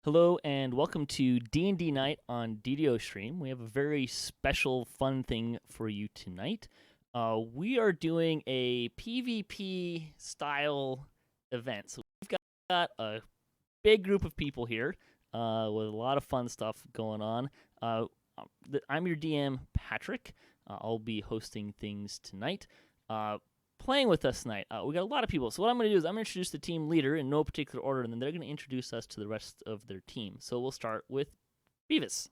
Hello and welcome to D&D Night on DDOstream. We have a very special, fun thing for you tonight. We are doing a PvP style event. So we've got a big group of people here with a lot of fun stuff going on. I'm your DM, Patrick. I'll be hosting things tonight. Playing with us tonight, we got a lot of people. So what I'm going to do is I'm going to introduce the team leader in no particular order, and then they're going to introduce us to the rest of their team. So we'll start with Baevis.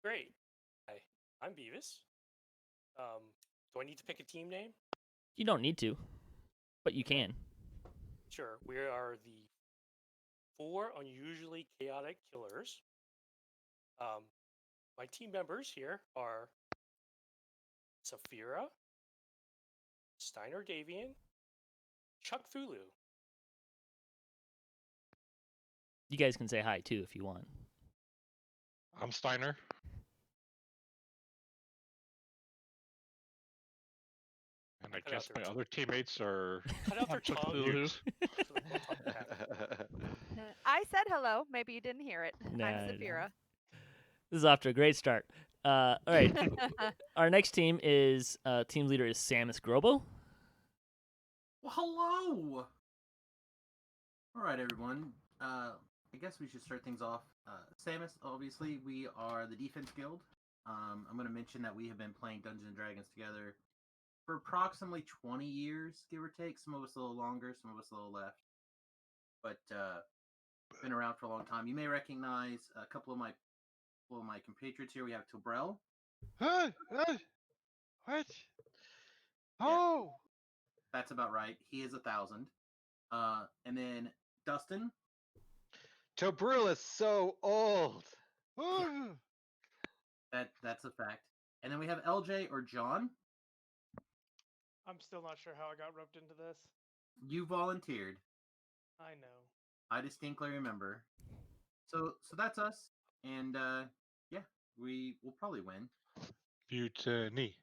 Great. Hi, I'm Baevis. Do I need to pick a team name? You don't need to, but you can. Sure. We are the 4 unusually chaotic killers. My team members here are Sapphyra, Steiner-Davion, Chuckthulhu. You guys can say hi too if you want. I'm Steiner. And I guess my other teammates are Cut out their tongue. I said hello. Maybe you didn't hear it. Nah, I'm Sapphyra. This is off to a great start. All right. Our next team is team leader is Samius Gurobo. Well, hello! Alright, everyone. I guess we should start things off. Samus, obviously, we are the Defense Guild. I'm going to mention that we have been playing Dungeons & Dragons together for approximately 20 years, give or take. Some of us a little longer, some of us a little less. But been around for a long time. You may recognize a couple of my compatriots here. We have Tobril. What? Oh! That's about right. He is 1,000. And then Dustin. Tobril is so old. That's a fact. And then we have LJ or John. I'm still not sure how I got roped into this. You volunteered. I know. I distinctly remember. So that's us. And yeah, we will probably win. Mutiny.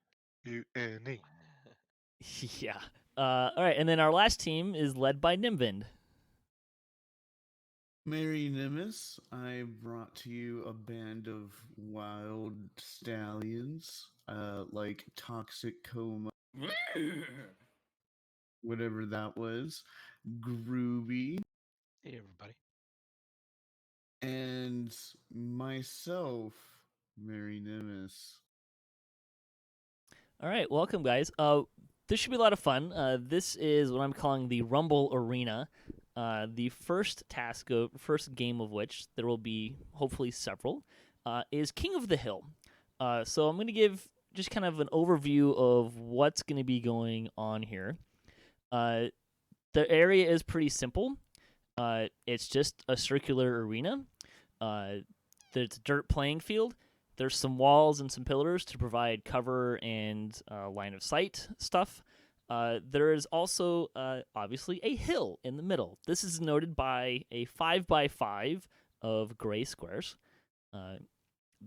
Yeah. All right, and then our last team is led by Nimvind. Mary Nimbus, I brought to you a band of wild stallions, like Toxic Coma, whatever that was, Gruubii, Hey, everybody. and myself, Mary Nimbus. All right, welcome, guys. This should be a lot of fun. This is what I'm calling the Rumble Arena. The first game of which there will be hopefully several, is King of the Hill. So I'm going to give just kind of an overview of what's going to be going on here. The area is pretty simple. It's just a circular arena. There's a dirt playing field. There's some walls and some pillars to provide cover and line of sight stuff. There is also, obviously, a hill in the middle. This is noted by a 5x5 of gray squares.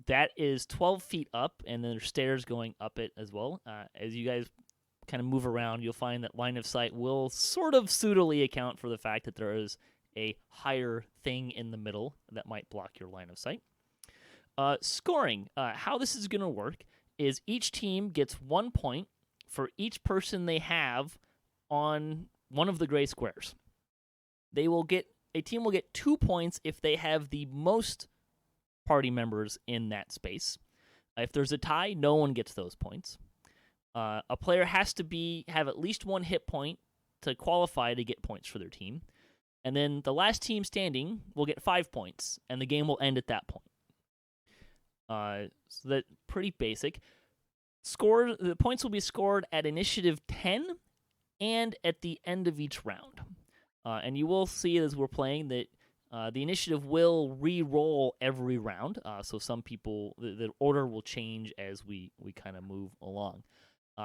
That is 12 feet up, and then there's stairs going up it as well. As you guys kind of move around, you'll find that line of sight will sort of pseudily account for the fact that there is a higher thing in the middle that might block your line of sight. Scoring. How this is going to work is each team gets 1 point for each person they have on one of the gray squares. A team will get 2 points if they have the most party members in that space. If there's a tie, no one gets those points. A player has to have at least 1 hit point to qualify to get points for their team. And then the last team standing will get 5 points, and the game will end at that point. So that's pretty basic. The points will be scored at initiative 10 and at the end of each round. And you will see as we're playing that the initiative will re-roll every round. So some people, the order will change as we kind of move along.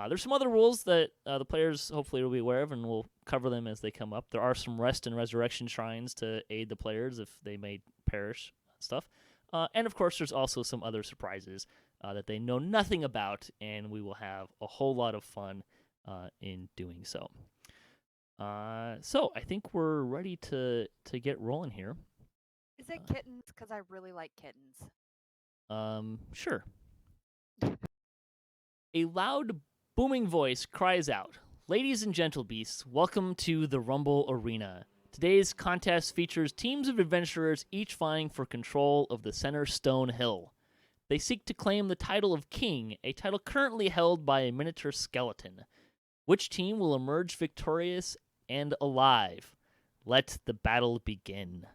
There's some other rules that the players hopefully will be aware of, and we'll cover them as they come up. There are some rest and resurrection shrines to aid the players if they may perish stuff. And, of course, there's also some other surprises that they know nothing about, and we will have a whole lot of fun in doing so. So I think we're ready to get rolling here. Is it kittens? Because I really like kittens. Sure. A loud, booming voice cries out, "Ladies and gentle beasts, welcome to the Rumble Arena. Today's contest features teams of adventurers each vying for control of the center stone hill. They seek to claim the title of king, a title currently held by a miniature skeleton. Which team will emerge victorious and alive? Let the battle begin."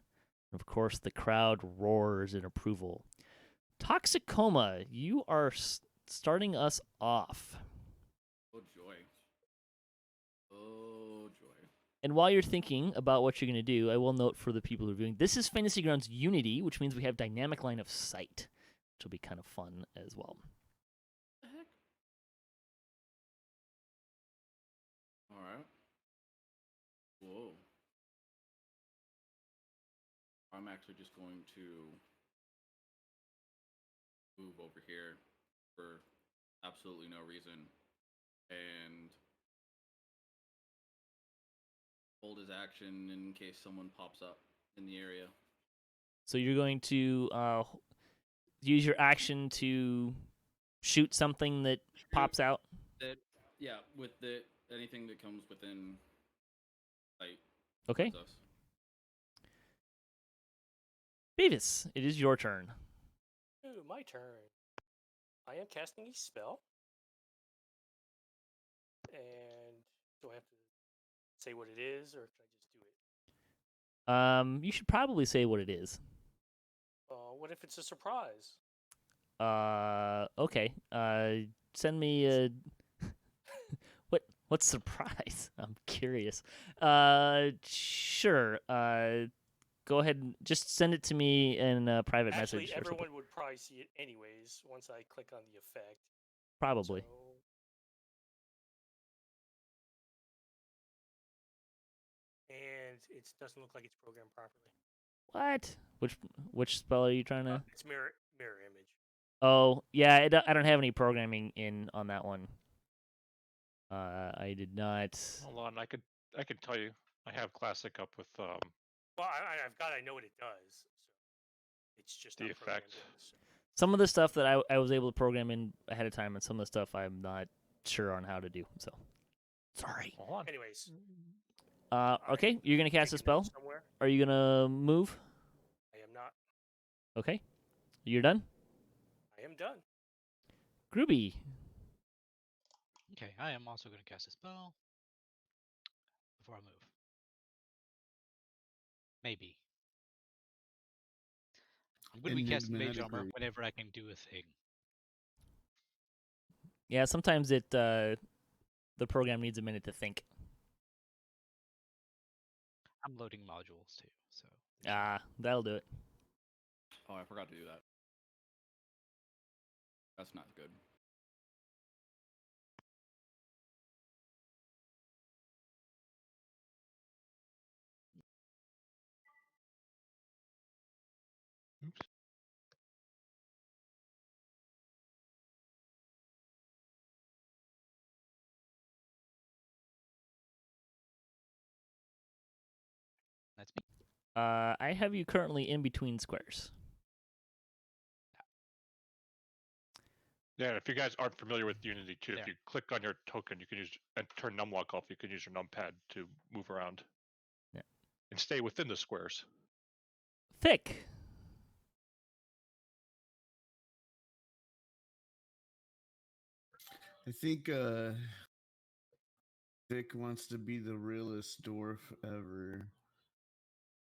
Of course, the crowd roars in approval. Toxicoma, you are starting us off. Oh joy. Oh joy. And while you're thinking about what you're going to do, I will note for the people who are viewing, this is Fantasy Grounds Unity, which means we have dynamic line of sight, which will be kind of fun as well. What the heck? Alright. Whoa. I'm actually just going to move over here for absolutely no reason and hold his action in case someone pops up in the area. So you're going to use your action to shoot something that pops out? Yeah, with anything that comes within sight. Okay. Us. Baevis, it is your turn. Ooh, my turn. I am casting a spell. And do I have to say what it is, or can I just do it? You should probably say what it is. What if it's a surprise? Okay. Send me a... What surprise? I'm curious. Sure. Go ahead and just send it to me in a private Actually, message. everyone would probably see it anyways once I click on the effect. Probably. So... And it doesn't look like it's programmed properly. What? Which spell are you trying to? It's mirror image. Oh, yeah. I don't have any programming in on that one. I did not. Hold on, I could tell you. I have Classic up with Well, I know what it does. So it's just the not programmed effect. in, so. Some of the stuff that I was able to program in ahead of time, and some of the stuff I'm not sure on how to do. So, sorry. Hold on. Anyways. Okay, you're gonna cast a spell. Somewhere. Are you gonna move? I am not. Okay, you're done. I am done. Gruubii. Okay, I am also going to cast a spell before I move. Maybe. I'm going to be casting Mage Armor whenever I can do a thing. Yeah, sometimes the program needs a minute to think. I'm loading modules too, so. That'll do it. Oh, I forgot to do that. That's not good. Oops. That's me. I have you currently in between squares. Yeah, if you guys aren't familiar with Unity too, Yeah. if you click on your token, you can use and turn numlock off. You can use your numpad to move around. Yeah. And stay within the squares. Thick. I think Thick wants to be the realest dwarf ever.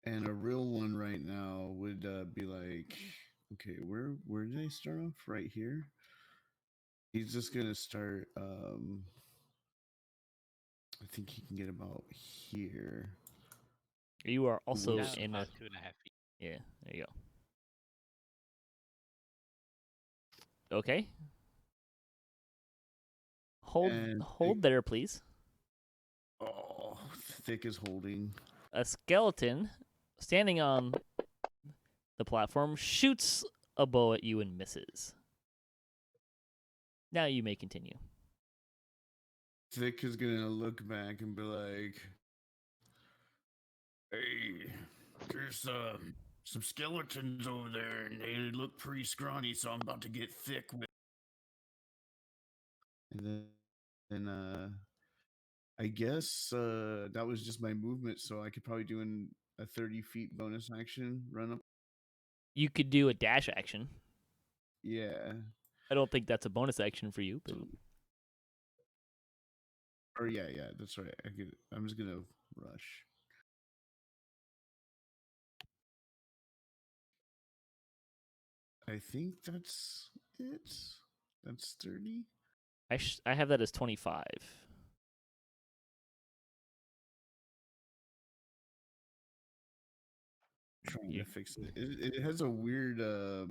And a real one right now would be like, okay, where did I start off? Right here. He's just gonna start. I think he can get about here. You are also Down in about a 2.5 feet. Yeah. There you go. Okay. Hold there, please. Oh, Thick is holding. A skeleton standing on the platform shoots a bow at you and misses. Now you may continue. Thick is gonna look back and be like, "Hey, there's some skeletons over there, and they look pretty scrawny, so I'm about to get thick with. And then I guess that was just my movement, so I could probably do a 30 feet bonus action run up. You could do a dash action. Yeah. I don't think that's a bonus action for you, but Or yeah, that's right. I'm just gonna rush. I think that's it. That's 30. I have that as 25. Trying to fix it. It has a weird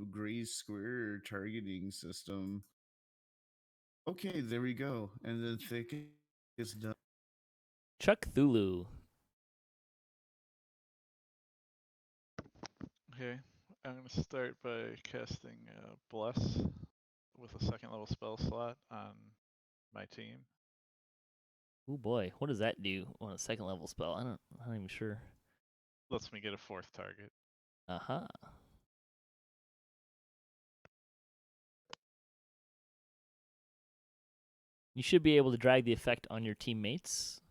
gray square targeting system. Okay, there we go. And then thick is done. Chuckthulhu. Okay, I'm going to start by casting Bless with a second level spell slot on my team. Oh boy, what does that do on a second level spell? I'm not even sure. Lets me get a fourth target. Aha. You should be able to drag the effect on your teammates.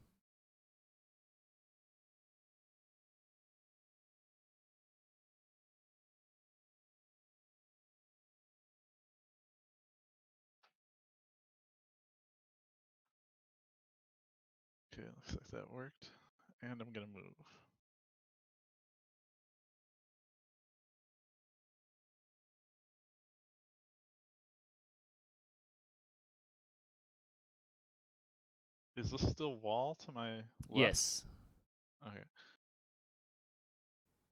Okay, looks like that worked. And I'm going to move. Is this still wall to my left? Yes. Okay.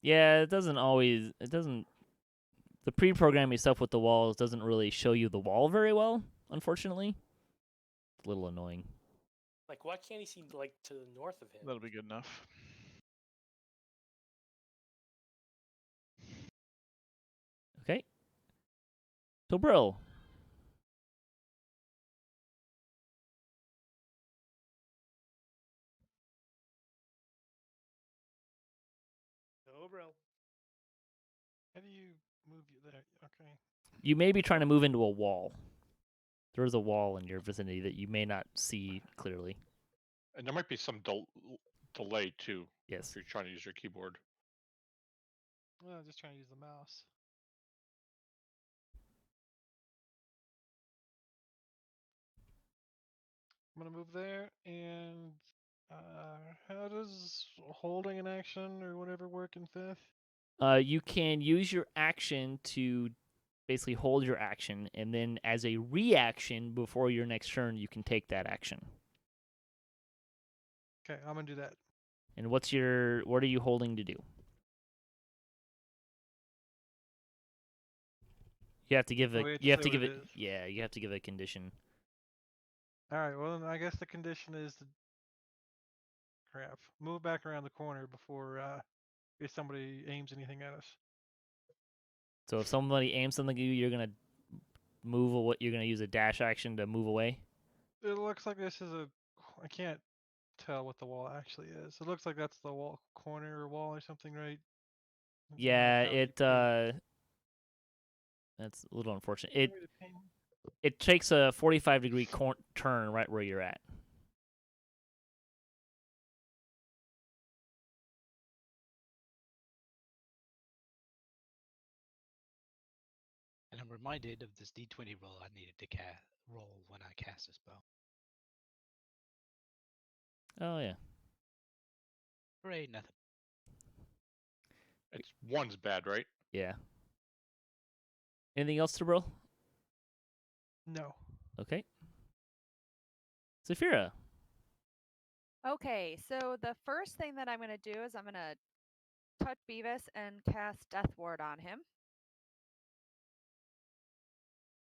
Yeah, it doesn't. The pre-programming stuff with the walls doesn't really show you the wall very well, unfortunately. It's a little annoying. Like, why can't he see like to the north of him? That'll be good enough. Okay. Tobril. Tobril. How do you move you there? Okay. You may be trying to move into a wall. There's a wall in your vicinity that you may not see clearly. And there might be some delay too. Yes. If you're trying to use your keyboard. Well, I'm just trying to use the mouse. I'm gonna move there, and how does holding an action or whatever work in fifth? You can use your action to basically hold your action, and then as a reaction before your next turn, you can take that action. Okay, I'm gonna do that. And what are you holding to do? You have to give a you have to give it yeah, you have to give a condition. All right. Well, then I guess the condition is to move back around the corner before if somebody aims anything at us. So if somebody aims something at you, you're gonna you're gonna use a dash action to move away. It looks like this is I can't tell what the wall actually is. It looks like that's the wall corner or wall or something, right? Yeah, that's a little unfortunate. It takes a 45-degree turn right where you're at. And I'm reminded of this D20 roll I needed to roll when I cast a spell. Oh yeah. Hooray, nothing. It's one's bad, right? Yeah. Anything else, Tobril? No. Okay. Sapphyra. Okay, so the first thing that I'm going to do is I'm going to touch Baevis and cast Death Ward on him.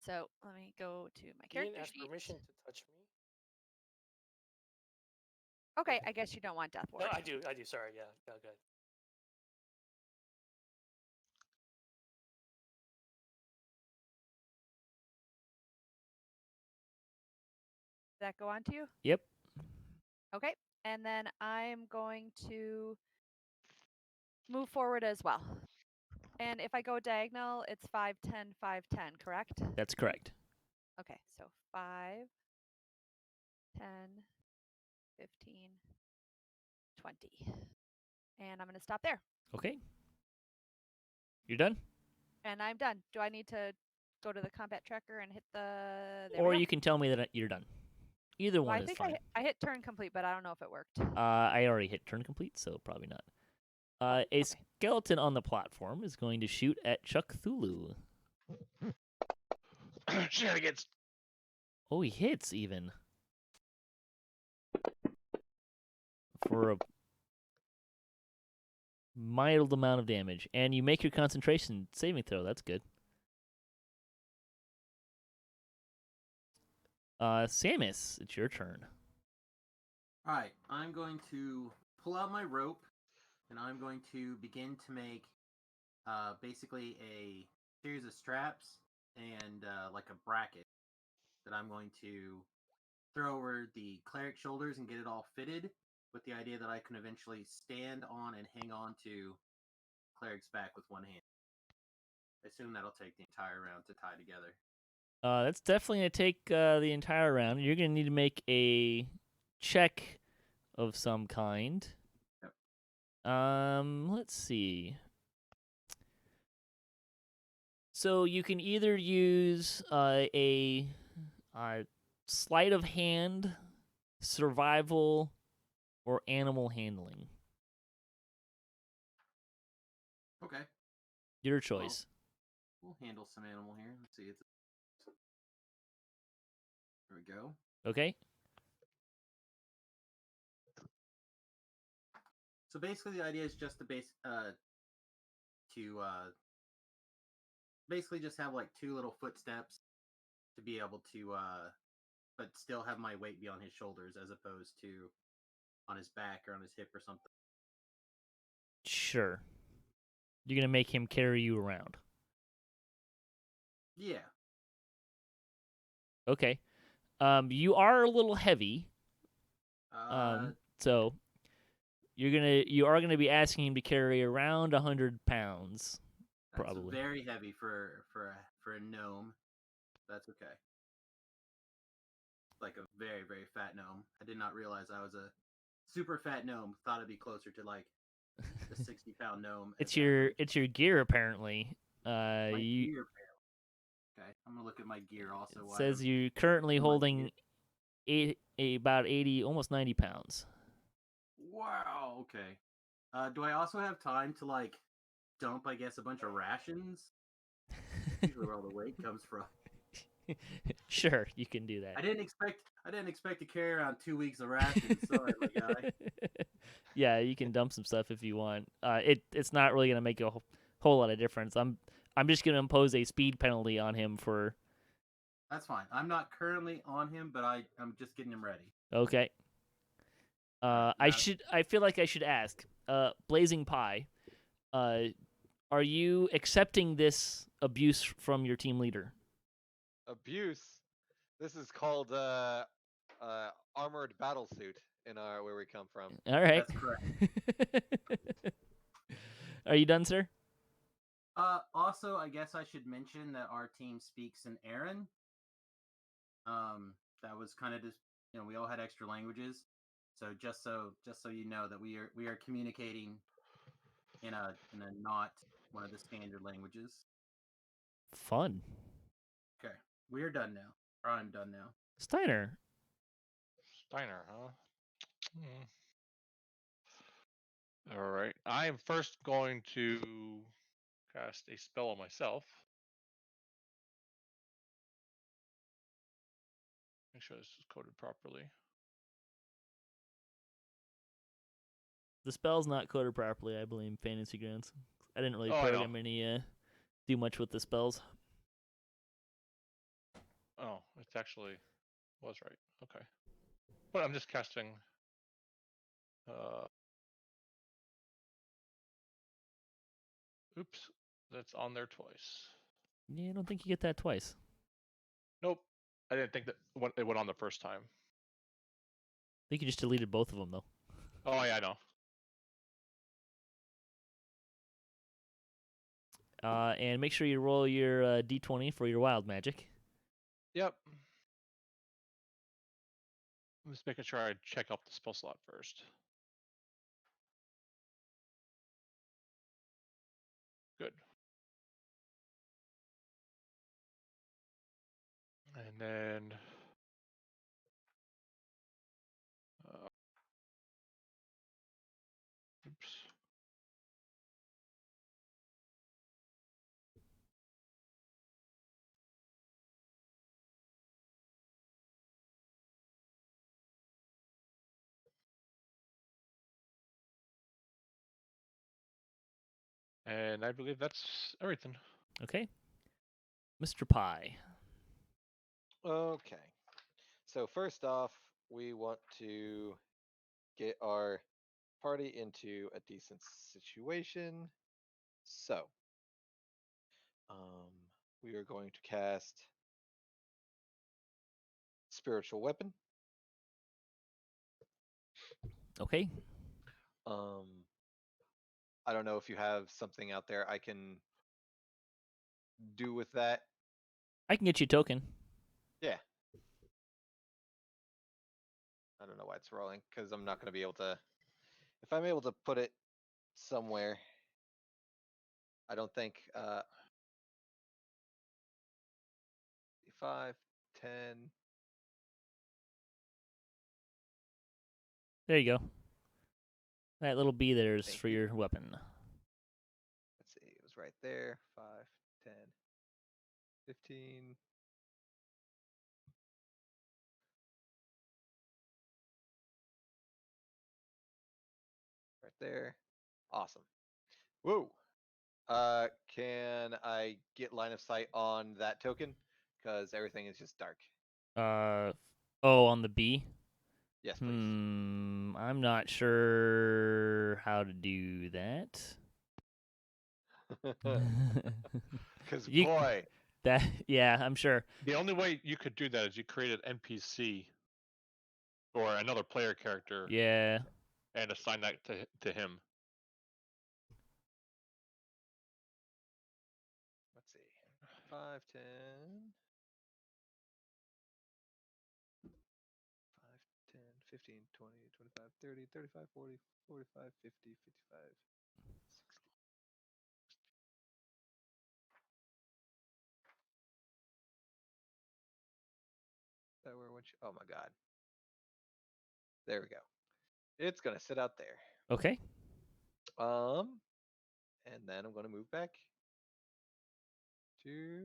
So let me go to my He didn't character ask sheet. permission to touch me. Okay, I guess you don't want Death Ward. No, I do. Sorry, yeah. No, good. Does that go on to you? Yep. Okay, and then I'm going to move forward as well. And if I go diagonal, it's 5, 10, 5, 10, correct? That's correct. Okay, so 5, 10, 15, 20. And I'm going to stop there. Okay. You're done? And I'm done. Do I need to go to the combat tracker and hit the... There Or we go. you can tell me that you're done. Either Well, one I is think fine. I hit turn complete, but I don't know if it worked. I already hit turn complete, so probably not. A Okay. skeleton on the platform is going to shoot at Chuckthulhu. Shenanigans. Oh, he hits even. For a mild amount of damage. And you make your concentration saving throw. That's good. Samus, it's your turn. All right, I'm going to pull out my rope, and I'm going to begin to make basically a series of straps and like a bracket that I'm going to throw over the cleric's shoulders and get it all fitted, with the idea that I can eventually stand on and hang on to cleric's back with one hand. I assume that'll take the entire round to tie together. That's definitely going to take the entire round. You're going to need to make a check of some kind. Yep. Let's see. So you can either use a sleight of hand, survival, or animal handling. Okay. Your choice. We'll handle some animal here. Let's see. There we go. Okay. So basically, the idea is just to basically just have like 2 little footsteps to be able to, but still have my weight be on his shoulders as opposed to on his back or on his hip or something. Sure. You're going to make him carry you around. Yeah. Okay. You are a little heavy. So you are gonna be asking him to carry around 100 pounds. That's Probably. very heavy for a gnome. That's okay. Like a very, very fat gnome. I did not realize I was a super fat gnome. Thought it'd be closer to like the 60-pound gnome. It's your gear apparently. My You gear. Okay, I'm gonna look at my gear also. it while says I'm- you're currently my holding about 80, almost 90 pounds. Wow. Okay. Do I also have time to like dump, I guess, a bunch of rations? Usually where all the weight comes from. Sure, you can do that. I didn't expect to carry around 2 weeks of rations. Sorry, my guy. Yeah, you can dump some stuff if you want. It's not really gonna make a whole lot of difference. I'm just gonna impose a speed penalty on him for. That's fine. I'm not currently on him, but I'm just getting him ready. Okay. I feel like I should ask. Blazingpie, are you accepting this abuse from your team leader? Abuse. This is called armored battlesuit in our where we come from. All right. That's correct. Are you done, sir? Also, I guess I should mention that our team speaks in Aaron. That was kind of just, we all had extra languages. So just so you know that we are communicating in a not one of the standard languages. Fun. Okay, we are done now. Or I'm done now. Steiner. Steiner, huh? All right. I am first going to cast a spell on myself. Make sure this is coded properly. The spell's not coded properly, I blame Fantasy Grounds. I didn't really Oh, I know. program any do much with the spells. Oh, it's actually was right. Okay. But I'm just casting oops, that's on there twice. Yeah, I don't think you get that twice. Nope. I didn't think that it went on the first time. I think you just deleted both of them, though. Oh, yeah, I know. And make sure you roll your d20 for your wild magic. Yep. I'm just making sure I check out the spell slot first. Good. And then oops. And I believe that's everything. Okay. Mr. Pie. Okay. So first off, we want to get our party into a decent situation. So, we are going to cast Spiritual Weapon. Okay. I don't know if you have something out there I can do with that. I can get you a token. Yeah. I don't know why it's rolling, because I'm not going to be able to... If I'm able to put it somewhere, I don't think... 5, 10... There you go. That little bee there is Thank for you. your weapon. Let's see, it was right there. 5, 10, 15... Right there. Awesome. Woo! Can I get line of sight on that token? Because everything is just dark. On the bee? Yes, please. I'm not sure how to do that. Because, You- boy, yeah, I'm sure. The only way you could do that is you create an NPC or another player character Yeah. and assign that to him. let's see. 5, 10... 5, 10, 15, 20, 25, 30, 35, 40, 45, 50, 55, 60. That where what you... Oh my god. There we go. It's gonna sit out there. Okay. And then I'm gonna move back to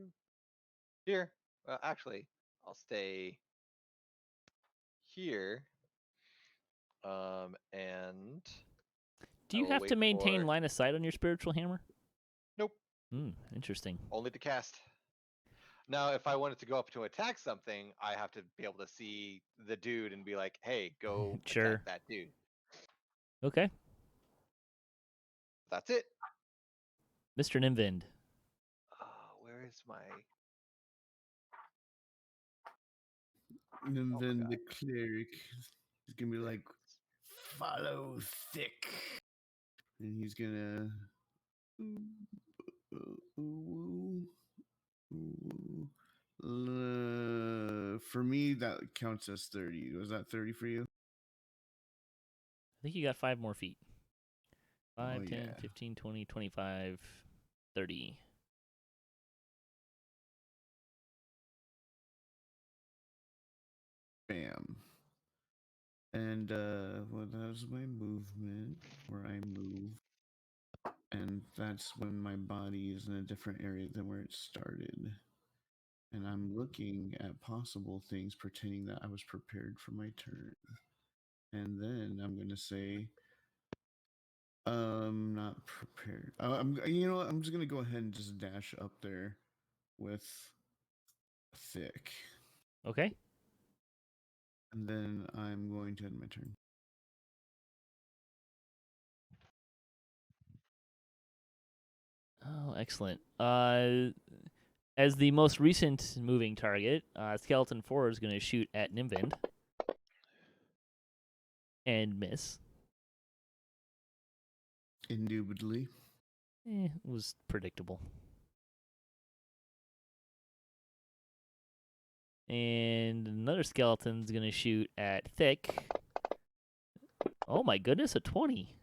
here. Well, actually, I'll stay here. And Do I you will have to wait maintain for... line of sight on your spiritual hammer? Nope. Interesting. Only to cast. Now, if I wanted to go up to attack something, I have to be able to see the dude and be like, "Hey, go Sure. attack that dude." Okay. That's it. Mr. Nimvind. Where is my... And Oh my then God. the cleric is gonna be like, follow thick. And he's gonna for me that counts as 30. Was that 30 for you? I think you got 5 more feet. 5, Oh, 10, yeah. 15, 20, 25, 30. Bam. And well, that was my movement where I move. And that's when my body is in a different area than where it started. And I'm looking at possible things pretending that I was prepared for my turn. And then I'm gonna say, not prepared. You know what? I'm just gonna go ahead and just dash up there with thick. Okay. And then I'm going to end my turn. Oh, excellent. As the most recent moving target, Skeleton 4 is going to shoot at Nimvind. And miss. Indubitably. It was predictable. And another skeleton's gonna shoot at Thick. Oh my goodness, a 20.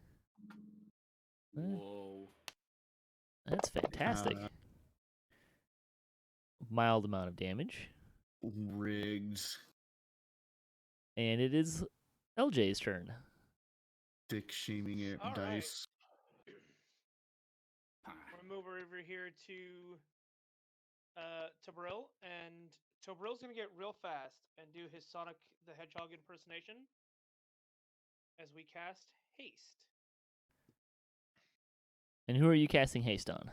Whoa. That's fantastic. Mild amount of damage. Rigged. And it is LJ's turn. Dick shaming it All right. dice. I'm gonna move over here to Tobril, and Tobril's gonna get real fast and do his Sonic the Hedgehog impersonation as we cast haste. And who are you casting haste on?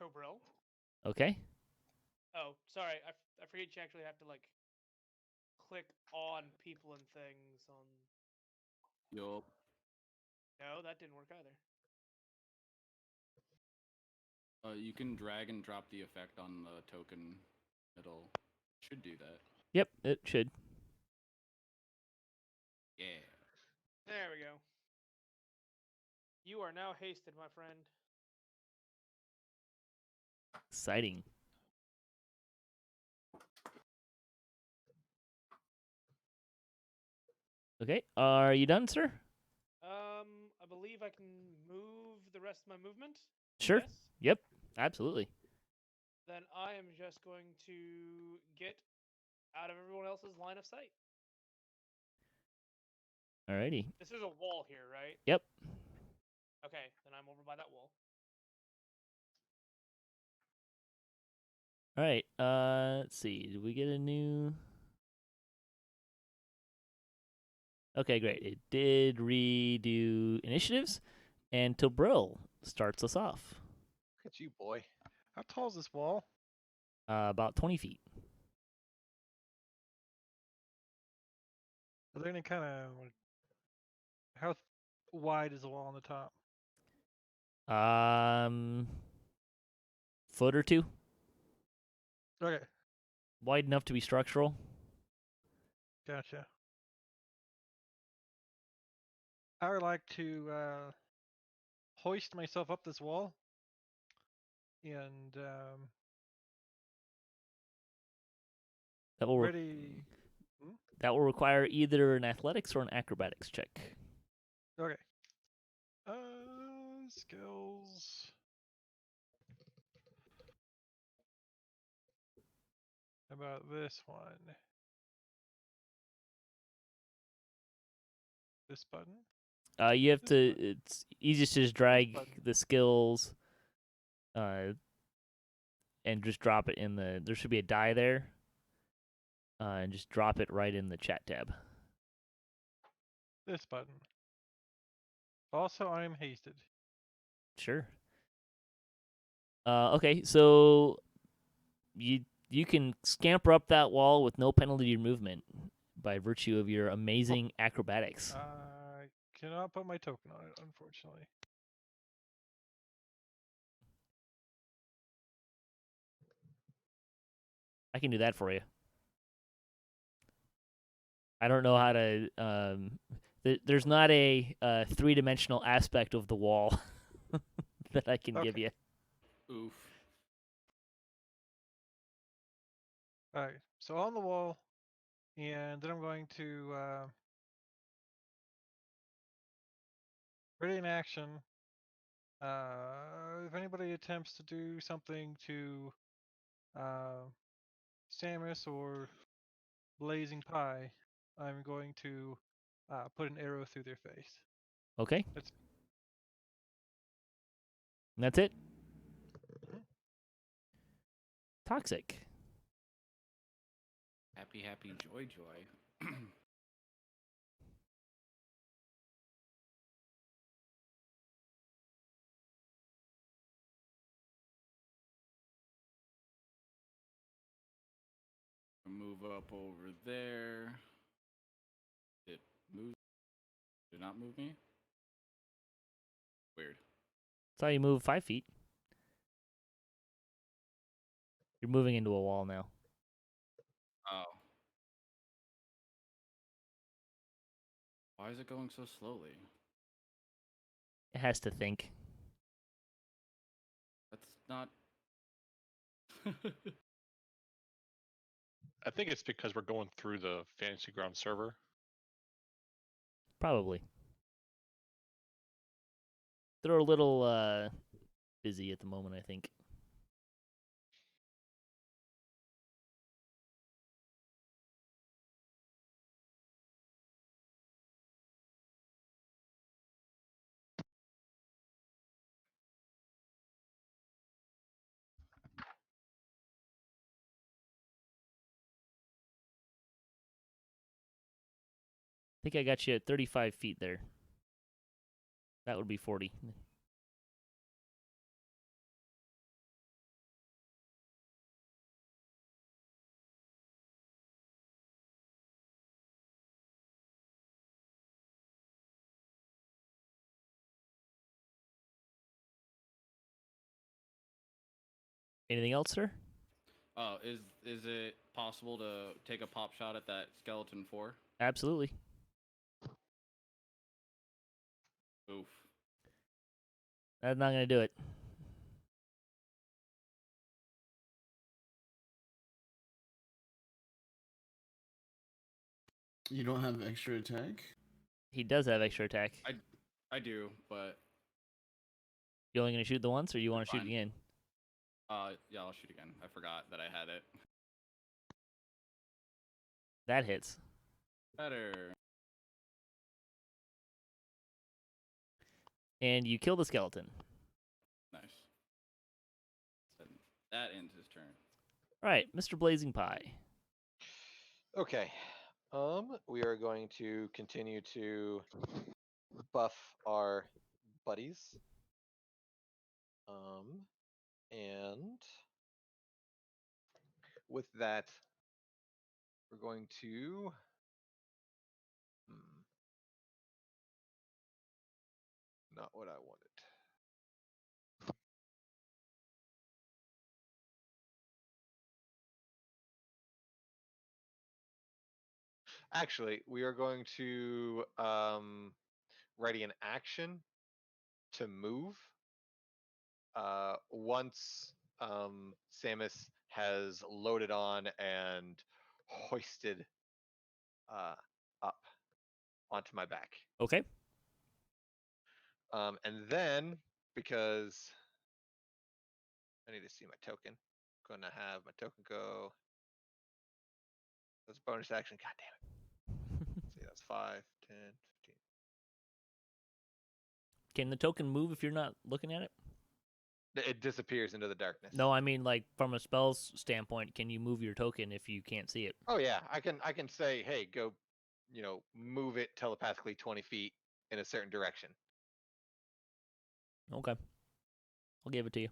Tobril. Okay. Oh, sorry, I forget you actually have to like click on people and things on. Yup. No, that didn't work either. You can drag and drop the effect on the token. It'll should do that. Yep, it should. Yeah. There we go. You are now hasted, my friend. Exciting. Okay, are you done, sir? I believe I can move the rest of my movement. Sure. Yes? Yep, absolutely. Then I am just going to get out of everyone else's line of sight. Alrighty. This is a wall here, right? Yep. Okay, then I'm over by that wall. Alright, let's see. Did we get a new... Okay, great. It did redo initiatives, and Tobril starts us off. Look at you, boy. How tall is this wall? About 20 feet. Are there any kind of how wide is the wall on the top? Foot or two. Okay, Wide enough to be structural. gotcha. I would like to hoist myself up this wall and That will ready. that will require either an athletics or an acrobatics check. Okay. Skills. How about this one? This button? You have This to. button. It's easiest to just drag button. the skills, and just drop it in the. There should be a die there. And just drop it right in the chat tab. This button. Also, I am hasted. Sure. Okay, so you can scamper up that wall with no penalty to your movement by virtue of your amazing acrobatics. I cannot put my token on it, unfortunately. I can do that for you. I don't know how to. There's not a three-dimensional aspect of the wall that I can give you. Oof. Alright, so on the wall, and then I'm going to ready in action. If anybody attempts to do something to Samus or Blazingpie, I'm going to put an arrow through their face. Okay. That's That's it. Toxic. Happy, happy, joy, joy. Move up over there. It moves. Did not move me? Weird. That's how you move 5 feet. You're moving into a wall now. Oh. Why is it going so slowly? It has to think. That's not... I think it's because we're going through the Fantasy Ground server. Probably. They're a little busy at the moment, I think. I think I got you at 35 feet there. That would be 40. Anything else, sir? Oh, is it possible to take a pop shot at that skeleton 4? Absolutely. Oof. That's not going to do it. You don't have extra attack? He does have extra attack. I do, but You only going to shoot the once, or you want to shoot fine. again? Yeah, I'll shoot again. I forgot that I had it. That hits. Better. And you kill the skeleton. Nice. That ends his turn. All right, Mr. Blazingpie. Okay. We are going to continue to buff our buddies. And with that, we're going to not what I wanted. Actually, we are going to ready an action to move once Samus has loaded on and hoisted up onto my back. Okay. And then, because I need to see my token, I'm gonna have my token go. That's a bonus action. God damn it. Let's see, that's 5, 10, 15. Can the token move if you're not looking at it? It disappears into the darkness. No, I mean, like, from a spell's standpoint, can you move your token if you can't see it? Oh yeah, I can say, hey, go, move it telepathically 20 feet in a certain direction. Okay. I'll give it to you.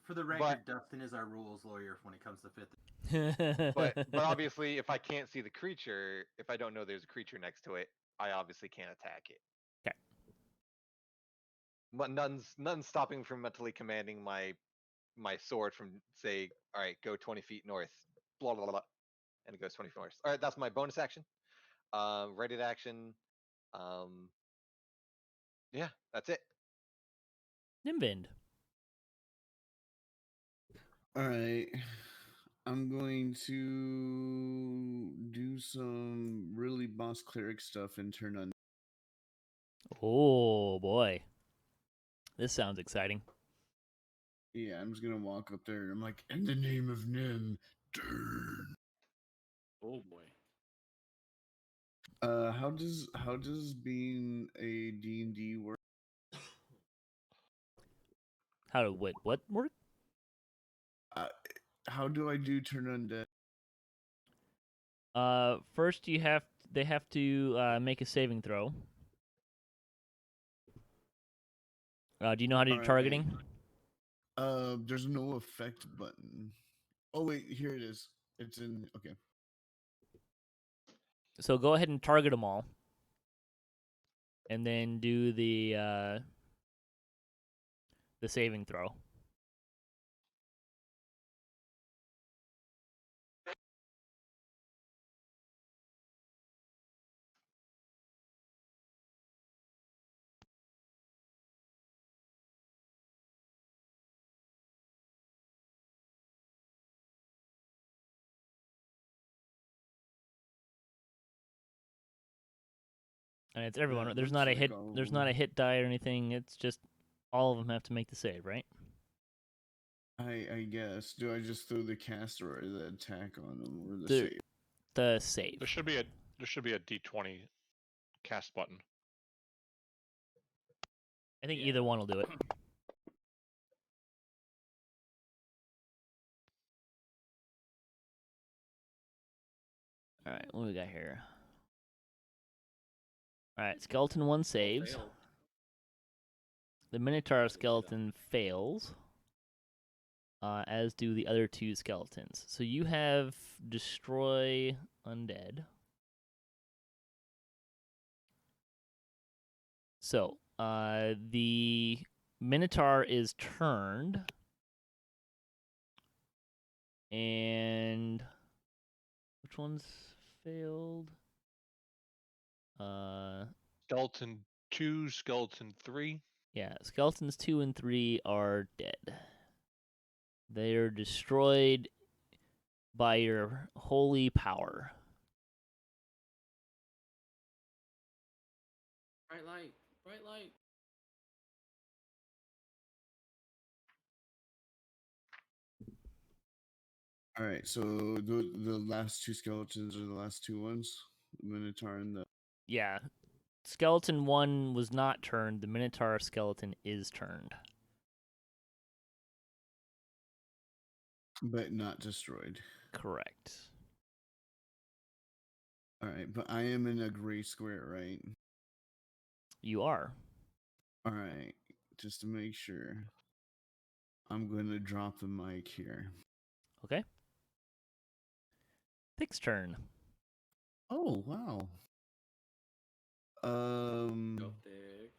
For the record, Dustin is our rules lawyer when it comes to fifth. but obviously, if I can't see the creature, if I don't know there's a creature next to it, I obviously can't attack it. Okay. But none's stopping me from mentally commanding my sword from, say, all right, go 20 feet north, blah blah blah, and it goes 20 feet north. All right, that's my bonus action. Ready to action. Yeah, that's it. Nimvind. All right. I'm going to do some really boss cleric stuff and turn on. Oh, boy. This sounds exciting. Yeah, I'm just going to walk up there. I'm like, in the name of Nim, turn. Oh, boy. How does being a D&D work? How to what work? How do I do turn undead? First they have to make a saving throw. Do you know how to do targeting? There's no effect button. Oh wait, here it is. It's in. Okay. So go ahead and target them all, and then do the saving throw. And it's everyone. That There's looks not a like hit. all of There's them. not a hit die or anything. It's just all of them have to make the save, right? I guess. Do I just throw the cast or the attack on them or the The- save? The save. There should be a D20 cast button. I think Yeah. either one will do it. All right, what do we got here? All right, skeleton 1 saves. Failed. The Minotaur skeleton fails, as do the other 2 skeletons. So you have destroy undead. So the Minotaur is turned, and which one's failed? Skeleton 2, skeleton 3. Yeah, skeletons 2 and 3 are dead. They are destroyed by your holy power. Bright light. Bright light. All right, so the last 2 skeletons are the last 2 ones, the Minotaur and the. Yeah, skeleton 1 was not turned. The Minotaur skeleton is turned. But not destroyed. Correct. All right, but I am in a gray square, right? You are. All right, just to make sure, I'm going to drop the mic here. Okay. Thick's turn. Oh, wow. Go thick.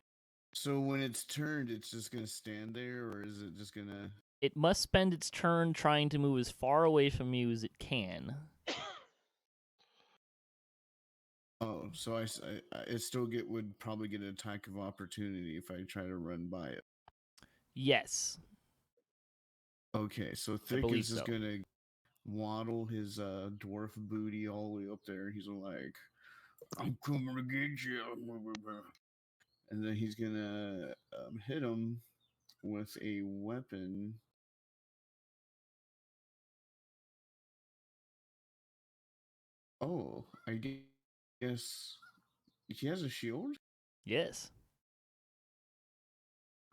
So when it's turned, it's just going to stand there, or is it just going to... It must spend its turn trying to move as far away from you as it can. Oh, so I it still would probably get an attack of opportunity if I try to run by it. Yes. Okay, so Thick believe is just so. gonna waddle his dwarf booty all the way up there. He's like, "I'm coming to get you," and then he's gonna hit him with a weapon. Oh, I guess he has a shield. Yes.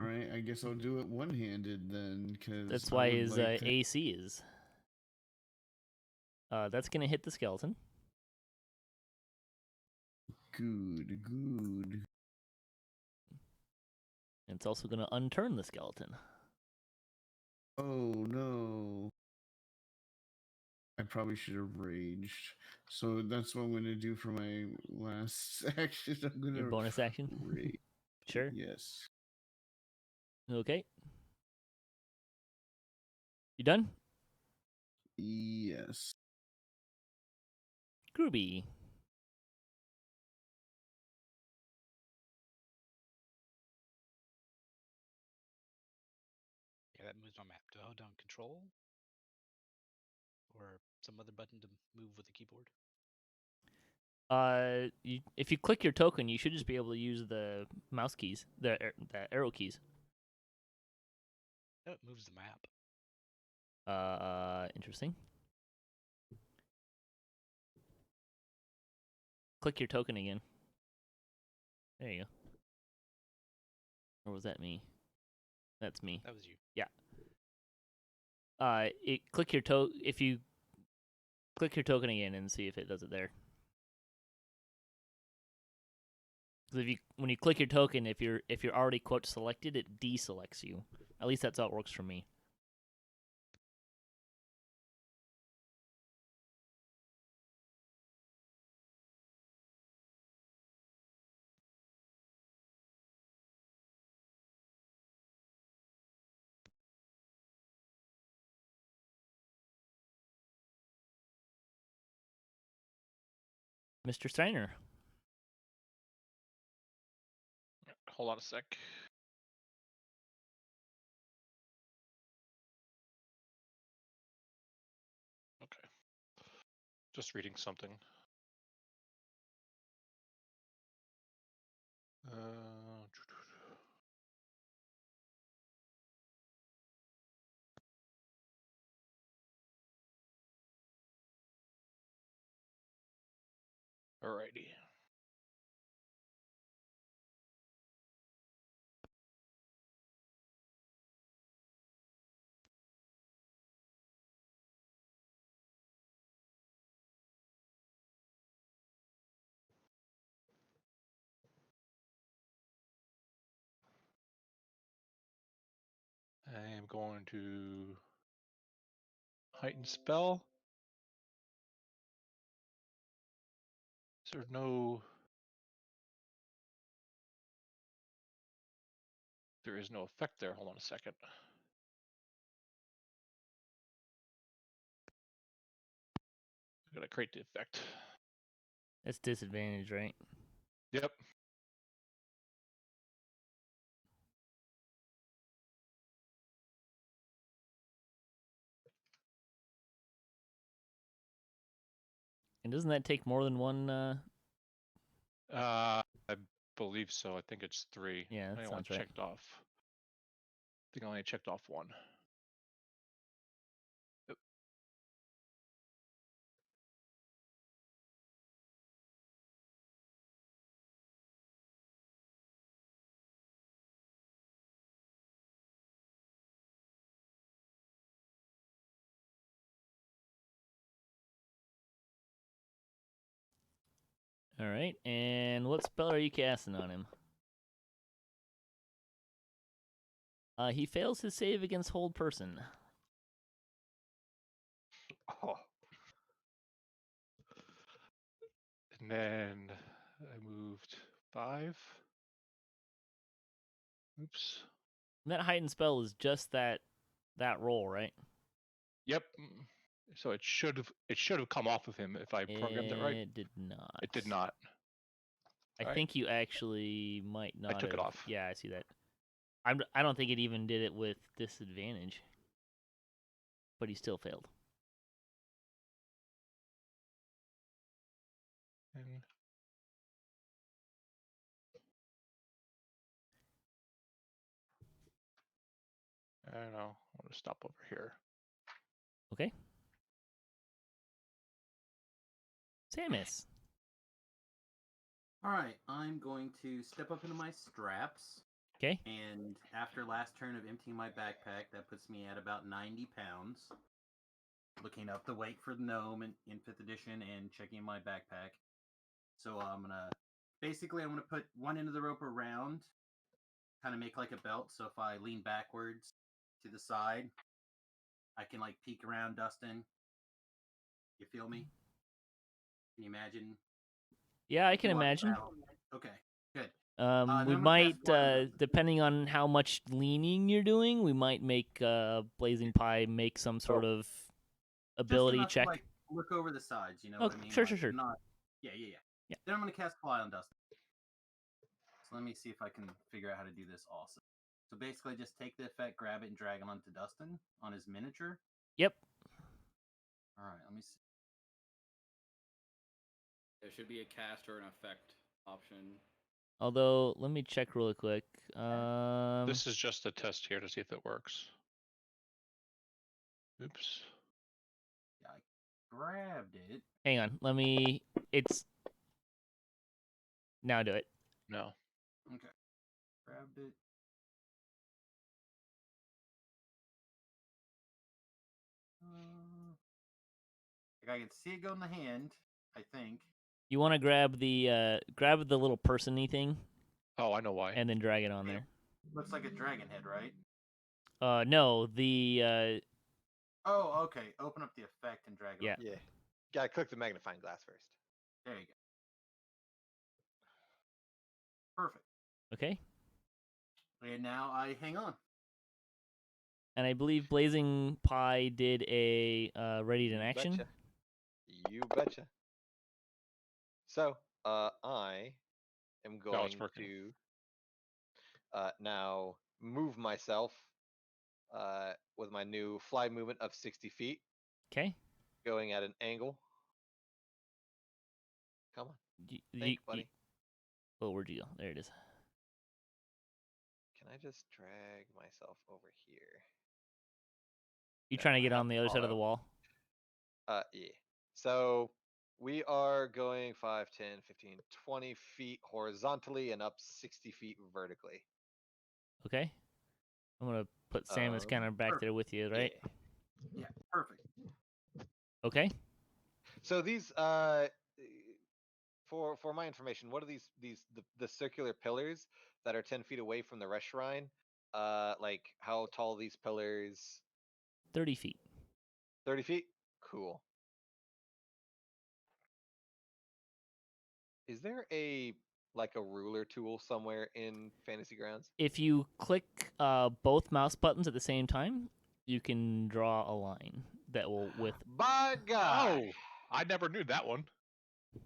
All right, I guess I'll do it one-handed then, because That's why his AC is. That's going to hit the skeleton. Good. And it's also going to unturn the skeleton. Oh no. I probably should have raged. So that's what I'm going to do for my last action. I'm going Your to bonus action? rage. Sure. Yes. Okay. You done? Yes. Gruubii. Yeah, that moves my map. Do I hold down Control or some other button to move with the keyboard? If you click your token, you should just be able to use the mouse keys, the arrow keys. No, it moves the map. Interesting. Click your token again. There you go. Or was that me? That's me. That was you. Yeah. Click your if you click your token again and see if it does it there. Because when you click your token, if you're already quote selected, it deselects you. At least that's how it works for me. Mr. Steiner. Hold on a sec. Okay. Just reading something. Alrighty. I am going to heighten spell. Is there no? There is no effect there. Hold on a second. I'm gonna create the effect. That's disadvantage, right? Yep. And doesn't that take more than one? I believe so. I think it's 3. Yeah, that I only sounds right. checked off. I think I only checked off 1. Yep. All right, and what spell are you casting on him? He fails his save against hold person. Oh, And then I moved 5. Oops. And that heightened spell is just that roll, right? Yep. So it should have come off of him if I programmed it right. It did not. It did not. I Alright. think you actually might not. I took it have. off. Yeah, I see that. I don't think it even did it with disadvantage, but he still failed. And I don't know. I want to stop over here. Okay. Samius. All right, I'm going to step up into my straps. Okay. And after last turn of emptying my backpack, that puts me at about 90 pounds. Looking up the weight for the gnome in 5th edition and checking my backpack. So I'm going to put one end of the rope around, kind of make like a belt. So if I lean backwards to the side, I can like peek around Dustin. You feel me? Can you imagine? Yeah, I can You are imagine. proud. Okay, good. We then I'm gonna might, cast Fire. depending on how much leaning you're doing, we might make Blazingpie make some sort of Just ability enough check. to like look over the sides, you know Oh, what I mean? sure, Like, sure, sure. Not, yeah. Yeah. Then I'm gonna cast Fly on Dustin. So let me see if I can figure out how to do this also. So basically, just take the effect, grab it, and drag it onto Dustin on his miniature. Yep. All right, let me see. There should be a cast or an effect option. Although, let me check really quick. This is just a test here to see if it works. Oops. Yeah, I grabbed it. Hang on. Now do it. No. Okay. Grabbed it. Like I can see it go in the hand, I think. You want to grab the little person-y thing. Oh, I know why. And then drag it on there. Looks like a dragon head, right? No, the Oh, okay. Open up the effect and drag it. Yeah. yeah. Gotta click the magnifying glass first. There you go. Perfect. Okay. And now I hang on. And I believe Blazingpie did a ready in action. Betcha. You betcha. So, I am going to now move myself with my new fly movement of 60 feet. Okay. Going at an angle. Come on. Think, buddy. Oh, where'd you go? There it is. Can I just drag myself over here? You trying to get on the other side of the wall? Yeah. So We are going 5, 10, 15, 20 feet horizontally and up 60 feet vertically. Okay. I'm gonna put Samus kind of back there with you, right? Yeah, perfect. Okay. So these for my information, what are the circular pillars that are 10 feet away from the rest shrine? Like how tall are these pillars? 30 feet. 30 feet? Cool. Is there a ruler tool somewhere in Fantasy Grounds? If you click both mouse buttons at the same time, you can draw a line that will By God! Oh, I never knew that one.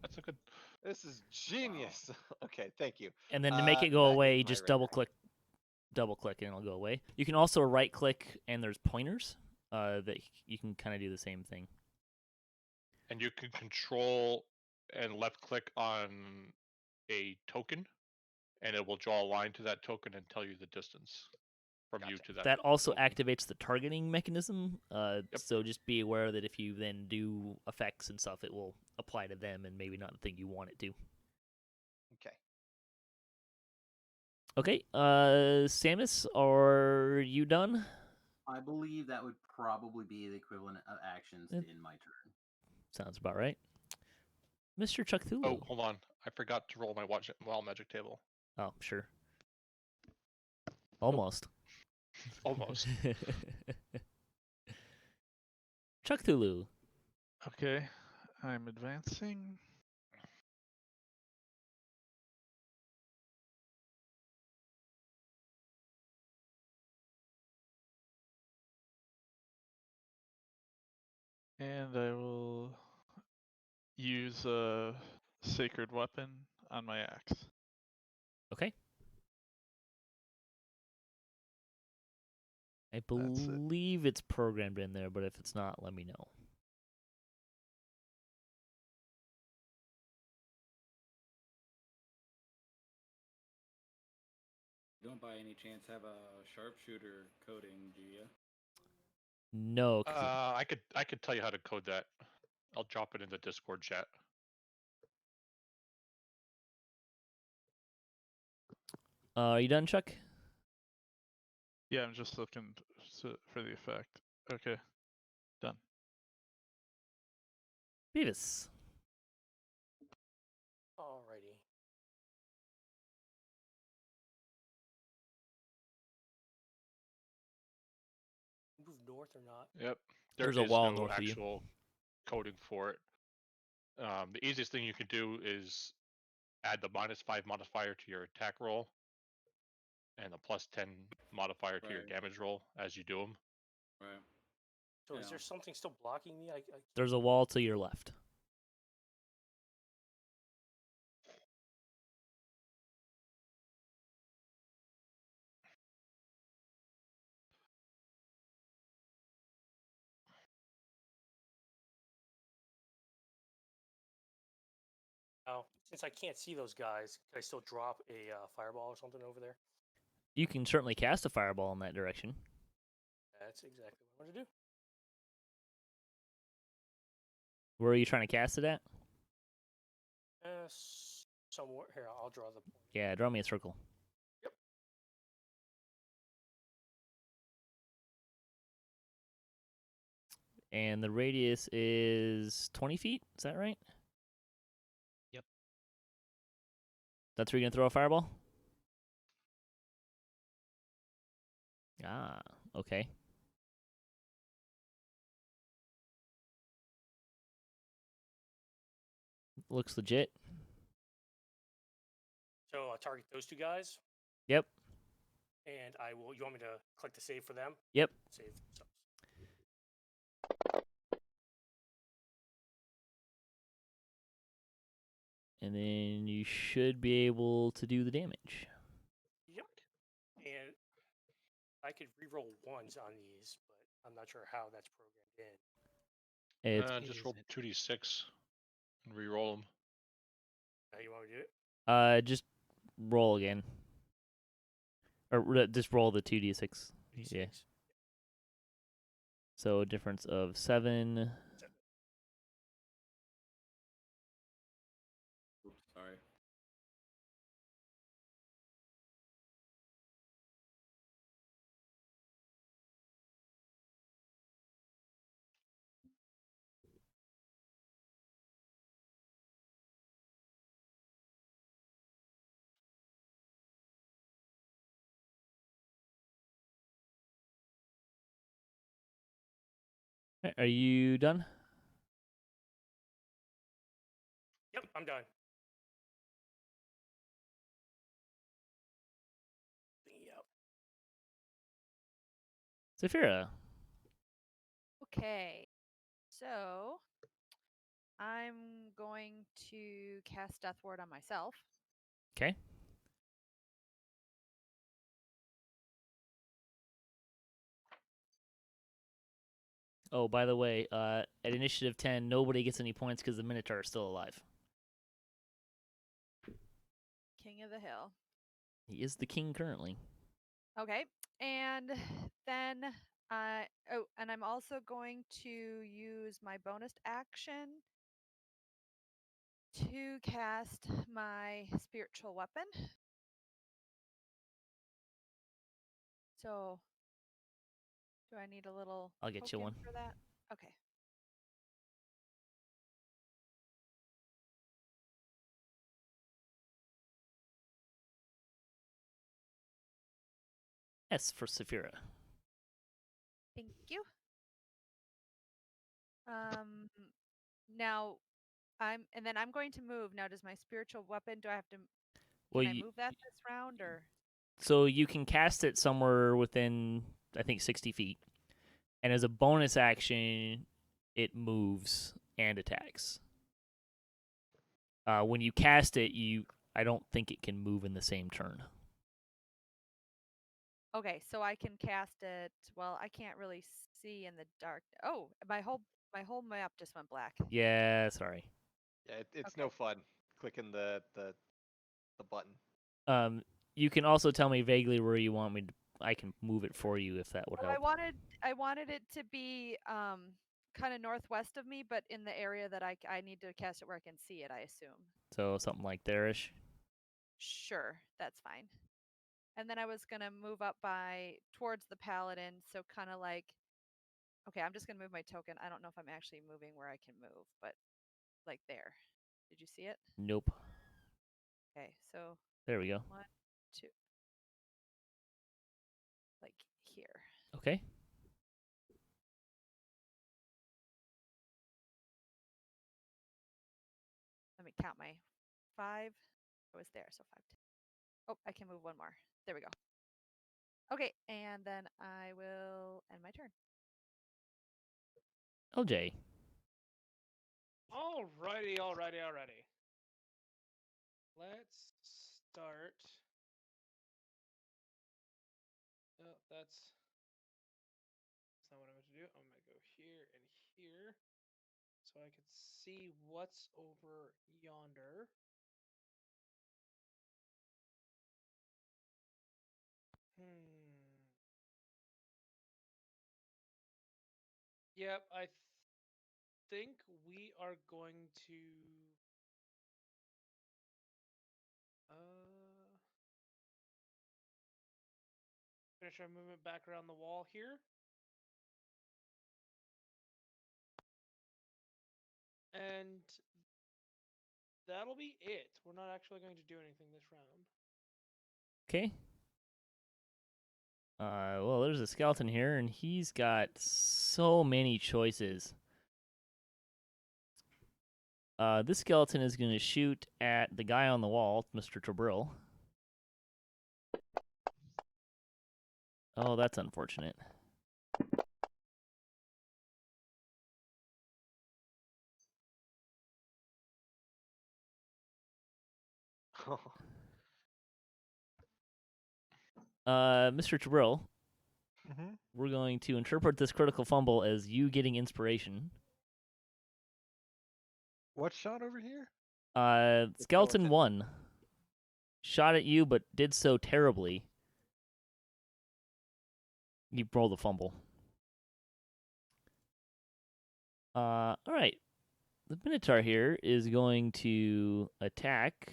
That's a good. This is genius. Okay, thank you. And then to make it go that away, gets my just radar. double click, and it'll go away. You can also right click, and there's pointers that you can kind of do the same thing. And you can control and left click on a token, and it will draw a line to that token and tell you the distance from you to that. That also token. activates the targeting mechanism. So just be aware that if you then do effects and stuff, it will apply to them and maybe not the thing you want it to. Okay. Okay, Samus, are you done? I believe that would probably be the equivalent of actions in my turn. Sounds about right. Mr. Chuckthulhu. Oh, hold on. I forgot to roll my wild magic table. Oh, sure. Almost. Almost. Chuckthulhu. Okay, I'm advancing. And I will use a sacred weapon on my axe. Okay. I That's it. believe it's programmed in there, but if it's not, let me know. You don't by any chance have a sharpshooter coding, do you? No. I could tell you how to code that. I'll drop it in the Discord chat. Are you done, Chuck? Yeah, I'm just looking for the effect. Okay, done. Baevis. Alrighty. Move north or not? Yep. There's a is wall no north of you. actual coding for it. The easiest thing you can do is add the -5 modifier to your attack roll and the +10 modifier to your Right. damage roll as you do them. Right. So is there something still blocking me? There's a wall to your left. Oh, since I can't see those guys, can I still drop a fireball or something over there? You can certainly cast a fireball in that direction. That's exactly what I want to do. Where are you trying to cast it at? Somewhere here. I'll draw the. Yeah, draw me a circle. Yep. And the radius is 20 feet. Is that right? Yep. That's where you're going to throw a fireball? Ah, okay. Looks legit. So I'll target those two guys. Yep. And I will. You want me to click the save for them? Yep. Save themselves. And then you should be able to do the damage. Yep. And I could reroll ones on these, but I'm not sure how that's programmed in. It's Just roll 2d6 and re-roll them. How you want me to do it? just roll again. Or just roll the 2d6. Yeah. So a difference of 7. Sorry. Are you done? Yep, I'm done. Yep. Sapphyra. Okay. So I'm going to cast Death Ward on myself. Okay. Oh, by the way, at initiative 10, nobody gets any points because the Minotaur is still alive. King of the Hill. He is the king currently. Okay. And then and I'm also going to use my bonus action to cast my spiritual weapon. So do I need a little I'll get you token one. for that? Okay. S for Sapphyra. Thank you. Now I'm going to move. Now does my spiritual weapon, do I have to Well, can I move that this round or? So you can cast it somewhere within, I think, 60 feet. And as a bonus action, it moves and attacks. When you cast it, I don't think it can move in the same turn. Okay, so I can cast it. Well, I can't really see in the dark. Oh, my whole map just went black. Yeah, sorry. Yeah, it's Okay. no fun clicking the button. You can also tell me vaguely where you want me to. I can move it for you if that would Oh, help. I wanted it to be kind of northwest of me, but in the area that I need to cast it where I can see it, I assume. So something like there-ish. Sure, that's fine. And then I was gonna move up towards the paladin, so kind of like. Okay, I'm just gonna move my token. I don't know if I'm actually moving where I can move, but like there. Did you see it? Nope. Okay, so There we go. 1, 2, like here. Okay. Let me count my 5. I was there, so 5. Oh, I can move one more. There we go. Okay, and then I will end my turn. LJ. Alrighty. Let's start. Oh, that's not what I'm going to do. I'm going to go here and here so I can see what's over yonder. Yep, I think we are going to finish our movement back around the wall here. And that'll be it. We're not actually going to do anything this round. Okay. Well, there's a skeleton here, and he's got so many choices. This skeleton is going to shoot at the guy on the wall, Mr. Tobril. Oh, that's unfortunate. Mr. Tobril, we're going to interpret this critical fumble as you getting inspiration. What shot over here? Skeleton 1 shot at you, but did so terribly. You roll the fumble. All right. the Minotaur here is going to attack.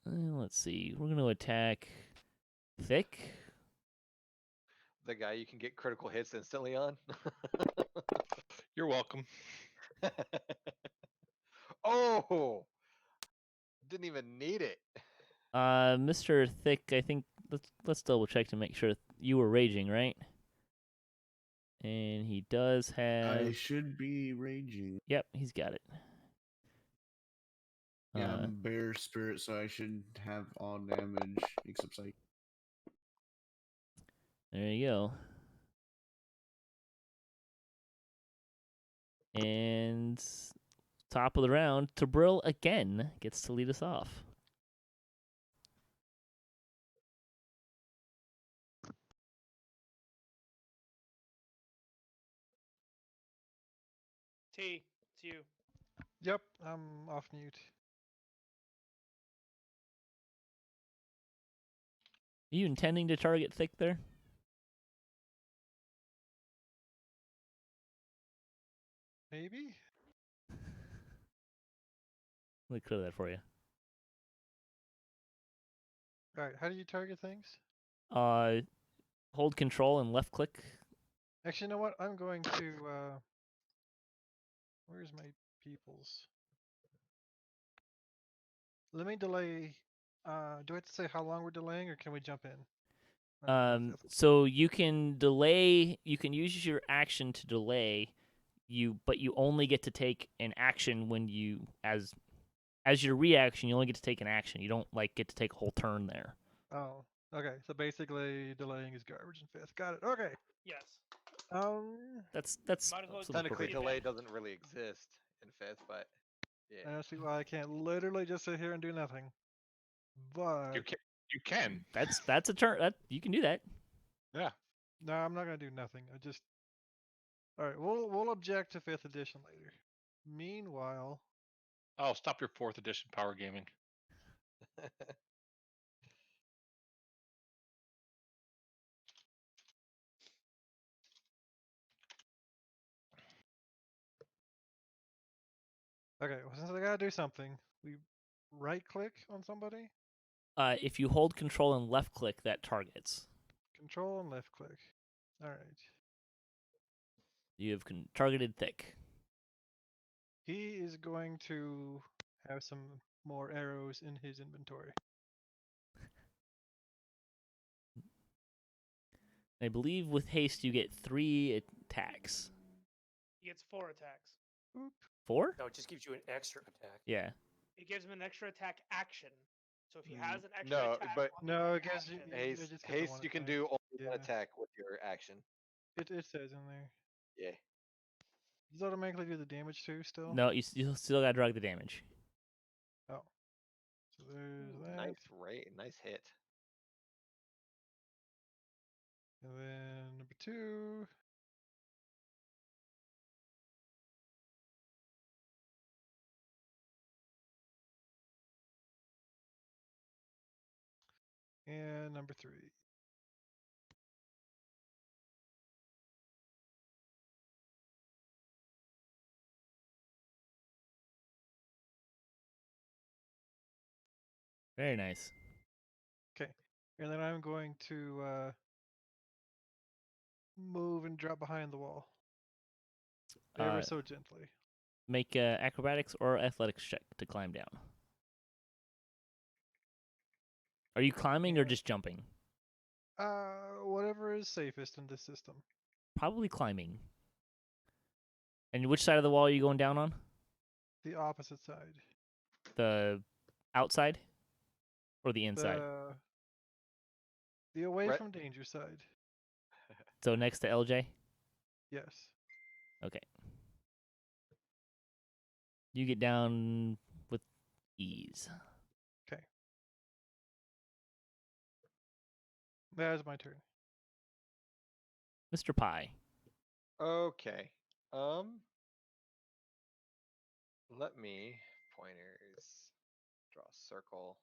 Let's see. We're going to attack Thick. The guy you can get critical hits instantly on. You're welcome. Oh, didn't even need it. Mr. Thick, I think let's double check to make sure you were raging, right? And he does have. I should be raging. Yep, he's got it. Yeah, I'm bear spirit, so I should have all damage except psych. There you go. And top of the round, Tobril again gets to lead us off. T, it's you. Yep, I'm off mute. Are you intending to target Thick there? Maybe? Let me clear that for you. Alright, how do you target things? Hold control and left click. Actually, you know what? I'm going to, where's my peoples? Let me delay, do I have to say how long we're delaying, or can we jump in? So you can delay. You can use your action to delay. But you only get to take an action when you as your reaction. You only get to take an action. You don't get to take a whole turn there. Oh, okay. So basically, delaying is garbage in 5th. Got it. Okay. Yes. That's Might as well Technically, delay delay it. doesn't really exist in 5th, but I yeah. don't see why I can't literally just sit here and do nothing. But You can. That's a turn. You can do that. Yeah. no, I'm not gonna do nothing. All right. We'll object to 5th edition later. Meanwhile, Oh, stop your 4th edition power gaming. okay. Well, since I gotta do something, we right click on somebody. If you hold control and left click, that targets. Control and left click. All right. You have targeted Thick. He is going to have some more arrows in his inventory. I believe with haste you get 3 attacks. He gets 4 attacks. Oop. 4? No, it just gives you an extra attack. Yeah. It gives him an extra attack action. So if he has an extra No, attack, but on the No, next it gives you action- it haste, just gives haste one you can attack. do only Yeah. one attack with your action. It says in there. Yeah. Does it automatically do the damage too? Still? No, you still gotta drag the damage. Oh. So there's that. Nice hit. And then number 2. And number 3. Very nice. Okay. And then I'm going to move and drop behind the wall. Ever so gently. Make acrobatics or athletics check to climb down. Are you climbing or just jumping? Whatever is safest in this system. Probably climbing. And which side of the wall are you going down on? The opposite side. The outside? Or the inside? The away Right. from danger side. So next to LJ? Yes. Okay. You get down with ease. Okay. That is my turn. Mr. Pie. Okay. Let me pointers draw a circle.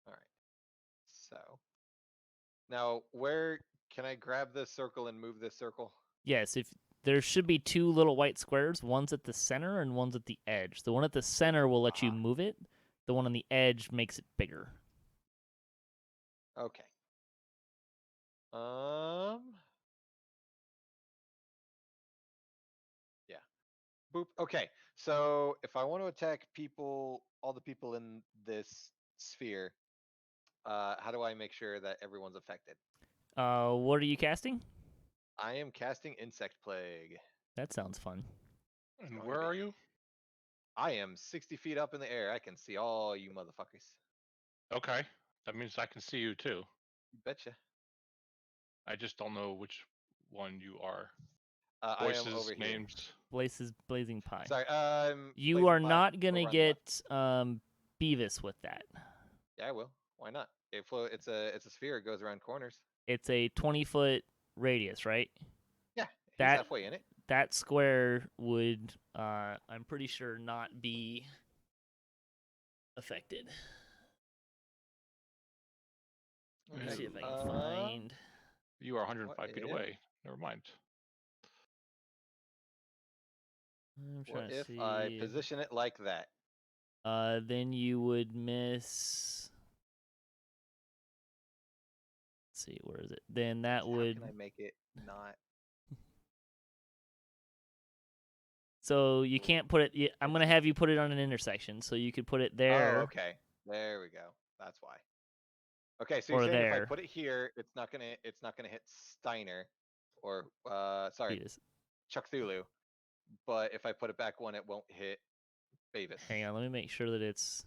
All right. So Now, where can I grab this circle and move this circle? Yes, if there should be 2 little white squares, one's at the center and one's at the edge. The one at the center will let you move it. The one on the edge makes it bigger. Okay. Yeah. Boop. Okay. So if I want to attack people, all the people in this sphere, how do I make sure that everyone's affected? What are you casting? I am casting Insect Plague. That sounds fun. And where are you? I am 60 feet up in the air. I can see all you motherfuckers. Okay. That means I can see you too. Betcha. I just don't know which one you are. I am Voices, over here. names. Blazingpie. Sorry. You are Blazingpie, not gonna over on the get Baevis with that. Yeah, I will. Why not? It's a sphere. It goes around corners. It's a 20-foot radius, right? Yeah, he's That- halfway in it. That square would, I'm pretty sure, not be affected. Let me Okay, see if I can find. You are 105 What feet if- away. Never mind. I'm What trying to if see. I position it like that? Then you would miss. Let's see, where is it? Then that How would. can I make it not? So you can't put it. I'm gonna have you put it on an intersection, so you could put it there. Oh, okay. There we go. That's why. Okay, so Or you're saying if I there. put it here, it's not gonna hit Steiner, or sorry, Baevis. Chuckthulhu. But if I put it back one, it won't hit Baevis. Hang on, let me make sure that it's.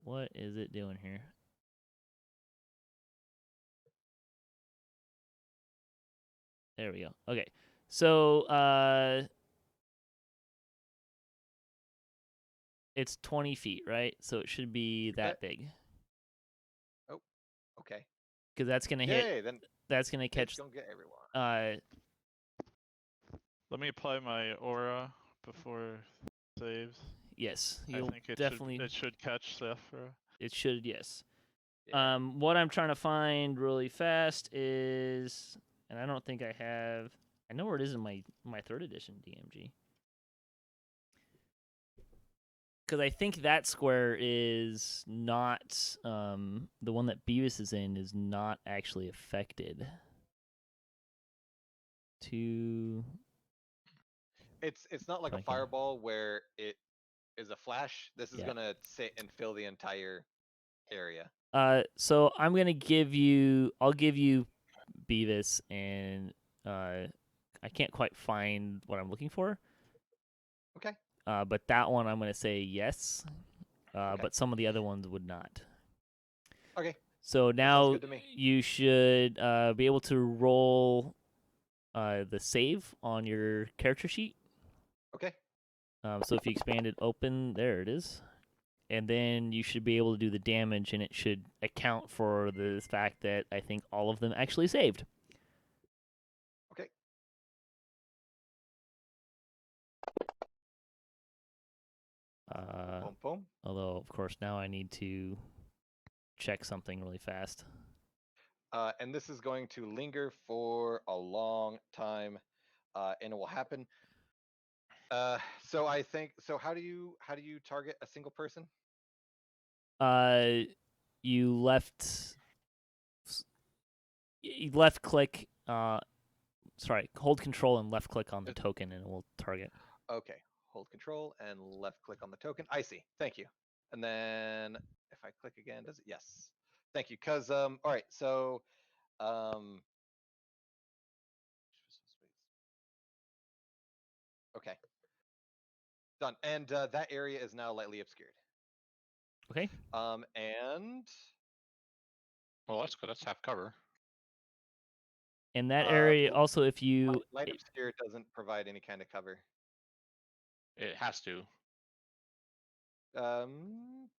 What is it doing here? There we go. Okay, so it's 20 feet, right? So it should be that big. Oh, okay. Because that's gonna Yay, hit. then That's gonna catch. it's gonna get everyone. Let me apply my aura before saves. Yes, I you'll think it definitely. should catch Sapphyra. It should, yes. Yeah. What I'm trying to find really fast is, and I don't think I have. I know where it is in my 3rd edition DMG. Because I think that square is not the one that Baevis is in is not actually affected. It's not like a Okay. fireball where it is a flash. This is Yeah. gonna sit and fill the entire area. So I'm gonna give you. I'll give you Baevis, and I can't quite find what I'm looking for. Okay. But that one I'm gonna say yes. Okay. But some of the other ones would not. Okay. So now good to me. you should be able to roll the save on your character sheet. Okay. So if you expand it open, there it is. And then you should be able to do the damage, and it should account for the fact that I think all of them actually saved. Okay. Boom, boom. Although, of course, now I need to check something really fast. And this is going to linger for a long time, and it will happen. So I think. So how do you target a single person? You left click. Sorry, hold control and left click on the token, and it will target. Okay. Hold control and left click on the token. I see. Thank you. And then if I click again, does it? Yes. Thank you. Cause all right. So okay. Done. And that area is now lightly obscured. Okay. And Well, that's good. That's half cover. In that area, also, if you light obscure doesn't provide any kind of cover. It has to.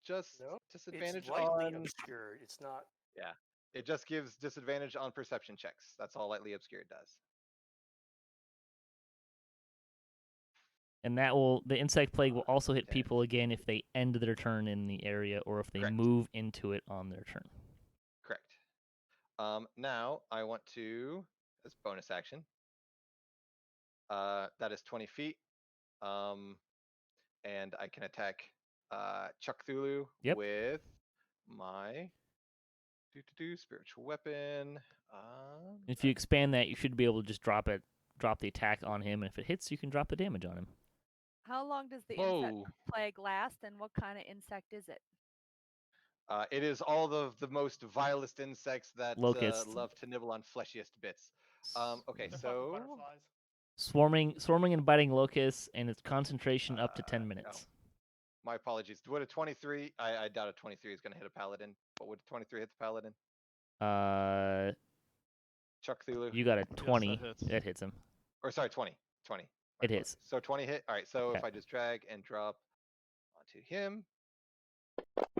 Just No, disadvantage it's lightly on. obscured. It's not. Yeah, it just gives disadvantage on perception checks. That's all lightly obscured does. And the insect plague will also hit people again if they end their turn in the area or if they Correct. move into it on their turn. Correct. Now I want to, as bonus action, that is 20 feet. And I can attack Chuckthulhu Yep. with my spiritual weapon. If you expand that, you should be able to just drop the attack on him, and if it hits, you can drop the damage on him. How long does the Whoa. insect plague last, and what kind of insect is it? It is all the most vilest insects that Locust. love to nibble on fleshiest bits. Okay, The fucking so butterflies. Swarming and biting locusts, and its concentration up to 10 no. minutes. My apologies. Would a 23? I doubt a 23 is going to hit a paladin. But would a 23 hit the paladin? Chuckthulhu. You got a 20. hits. That hits him. Or sorry, 20. 20. It hits. So 20 hit. All right. So Okay. if I just drag and drop onto him.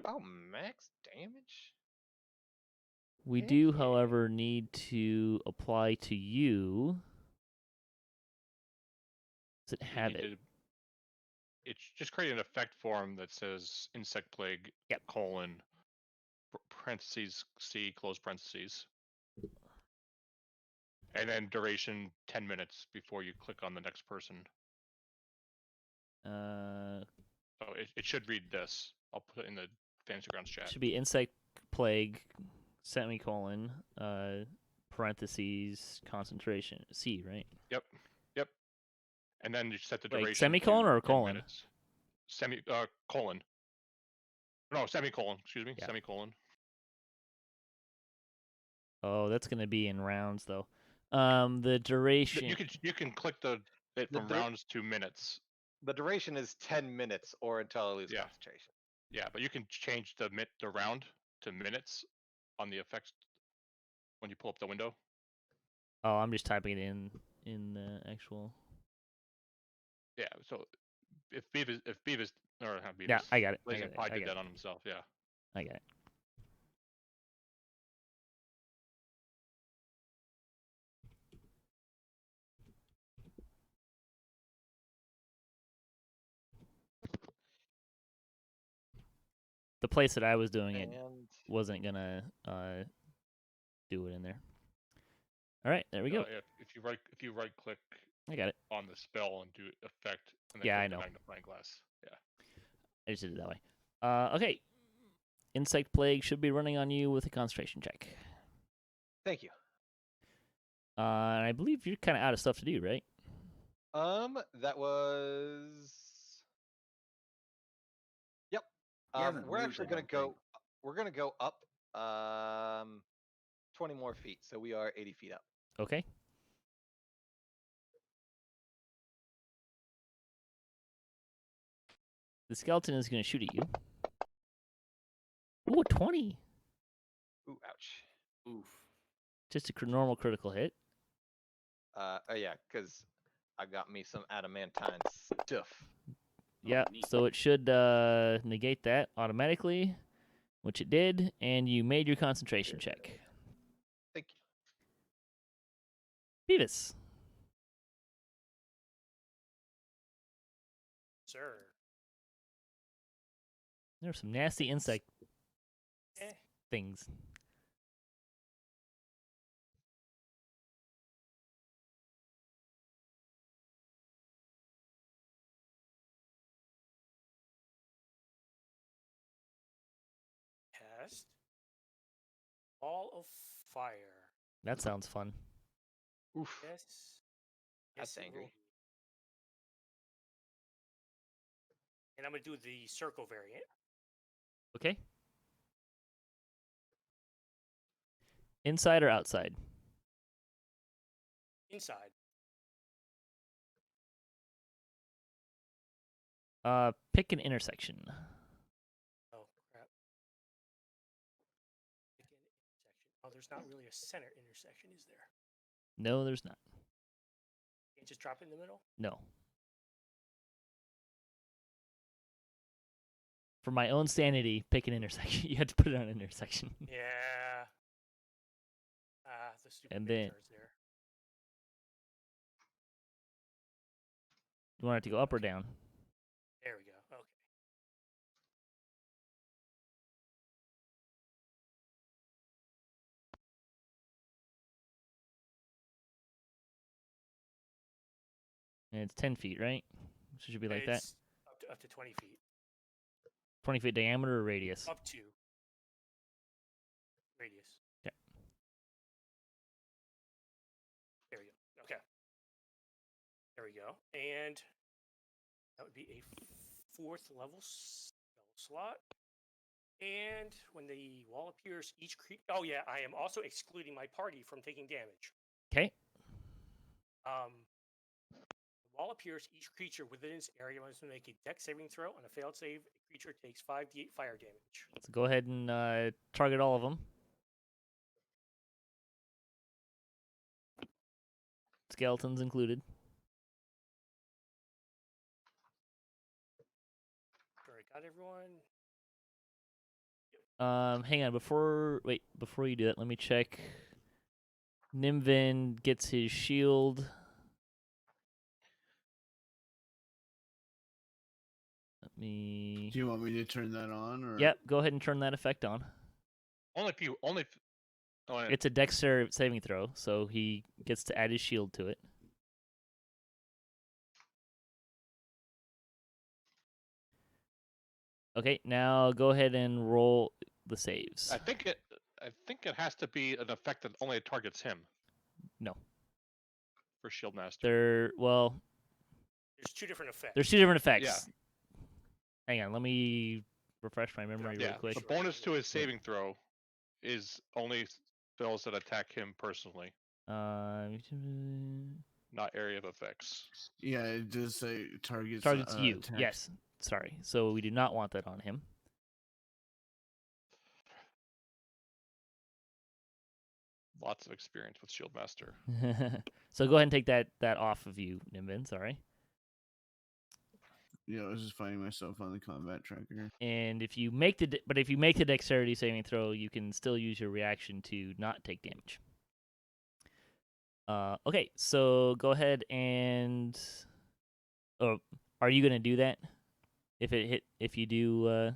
Oh, max damage. We Heck do, yeah. however, need to apply to you. Does it have it? It's just create an effect form that says insect plague, Yep. parentheses, C, close parentheses. And then duration 10 minutes before you click on the next person. So it should read this. I'll put it in the Fantasy Grounds chat. Should be insect plague, semicolon, parentheses, concentration. C, right? Yep. And then you set the Wait, duration. semicolon to or 10 colon? minutes. Colon. No, semicolon. Excuse me. Yeah. Semicolon. Oh, that's going to be in rounds, though. The duration. You can click it from rounds to minutes. The duration is 10 minutes or until I lose concentration. Yeah, but you can change the round to minutes on the effects when you pull up the window. Oh, I'm just typing it in the actual. Yeah, so if Baevis or not Baevis. Yeah, I got it. Blazingpie did that on himself. Yeah. I got it. The place that I was doing it wasn't gonna do it in there. All right, there we go. If you right click. I got it. On the spell and do effect. And then Yeah, click I the know. magnifying glass. Yeah. I just did it that way. Okay. Insect plague should be running on you with a concentration check. Thank you. And I believe you're kind of out of stuff to do, right? That was. Yep. We're actually gonna go. We're gonna go up. 20 more feet, so we are 80 feet up. Okay. The skeleton is going to shoot at you. Ooh, 20. Ooh, ouch. Oof. Just a normal critical hit. Oh yeah, because I got me some adamantine stuff. Yeah, so it should negate that automatically, which it did, and you made your concentration check. Thank you. Baevis. Sir. There are some nasty insect things. Cast Ball of Fire. That sounds fun. Oof. Yes. That's it angry. will. And I'm going to do the circle variant. Okay. Inside or outside? Inside. Pick an intersection. Oh, crap. Pick an intersection. Oh, there's not really a center intersection, is there? No, there's not. Can't just drop it in the middle? No. For my own sanity, pick an intersection. You have to put it on an intersection. Yeah. The stupid And then Minotaur's there. You want it to go up or down? There we go. Okay. And it's 10 feet, right? So it should be like that. It's up to 20 feet. 20 feet diameter or radius? Up to radius. Okay. There we go. Okay. There we go. And that would be a 4th level spell slot. And when the wall appears, each creature... Oh, yeah, I am also excluding my party from taking damage. Okay. The wall appears, each creature within its area must make a dex saving throw. On a failed save, a creature takes 5d8 fire damage. So go ahead and target all of them. Skeletons included. Sure, I got everyone. Hang on. Before you do that, let me check. Nimvind gets his shield. Let me. Do you want me to turn that on? Or? Yep. Go ahead and turn that effect on. Only if you. Oh, yeah. It's a dexterity saving throw, so he gets to add his shield to it. Okay, now go ahead and roll the saves. I think it has to be an effect that only targets him. No. For Shield Master. There's 2 different effects. There's 2 different effects. Yeah. Hang on, let me refresh my memory really quick. The bonus to his saving throw is only spells that attack him personally. Not area of effects. Yeah, it does say targets you. attacks. Yes. Sorry. So we do not want that on him. Lots of experience with Shield Master. So go ahead and take that off of you, Nimvind. Sorry. Yeah, I was just finding myself on the combat tracker. And if you make the dexterity saving throw, you can still use your reaction to not take damage. Okay, so go ahead and. Oh, are you gonna do that? If you do.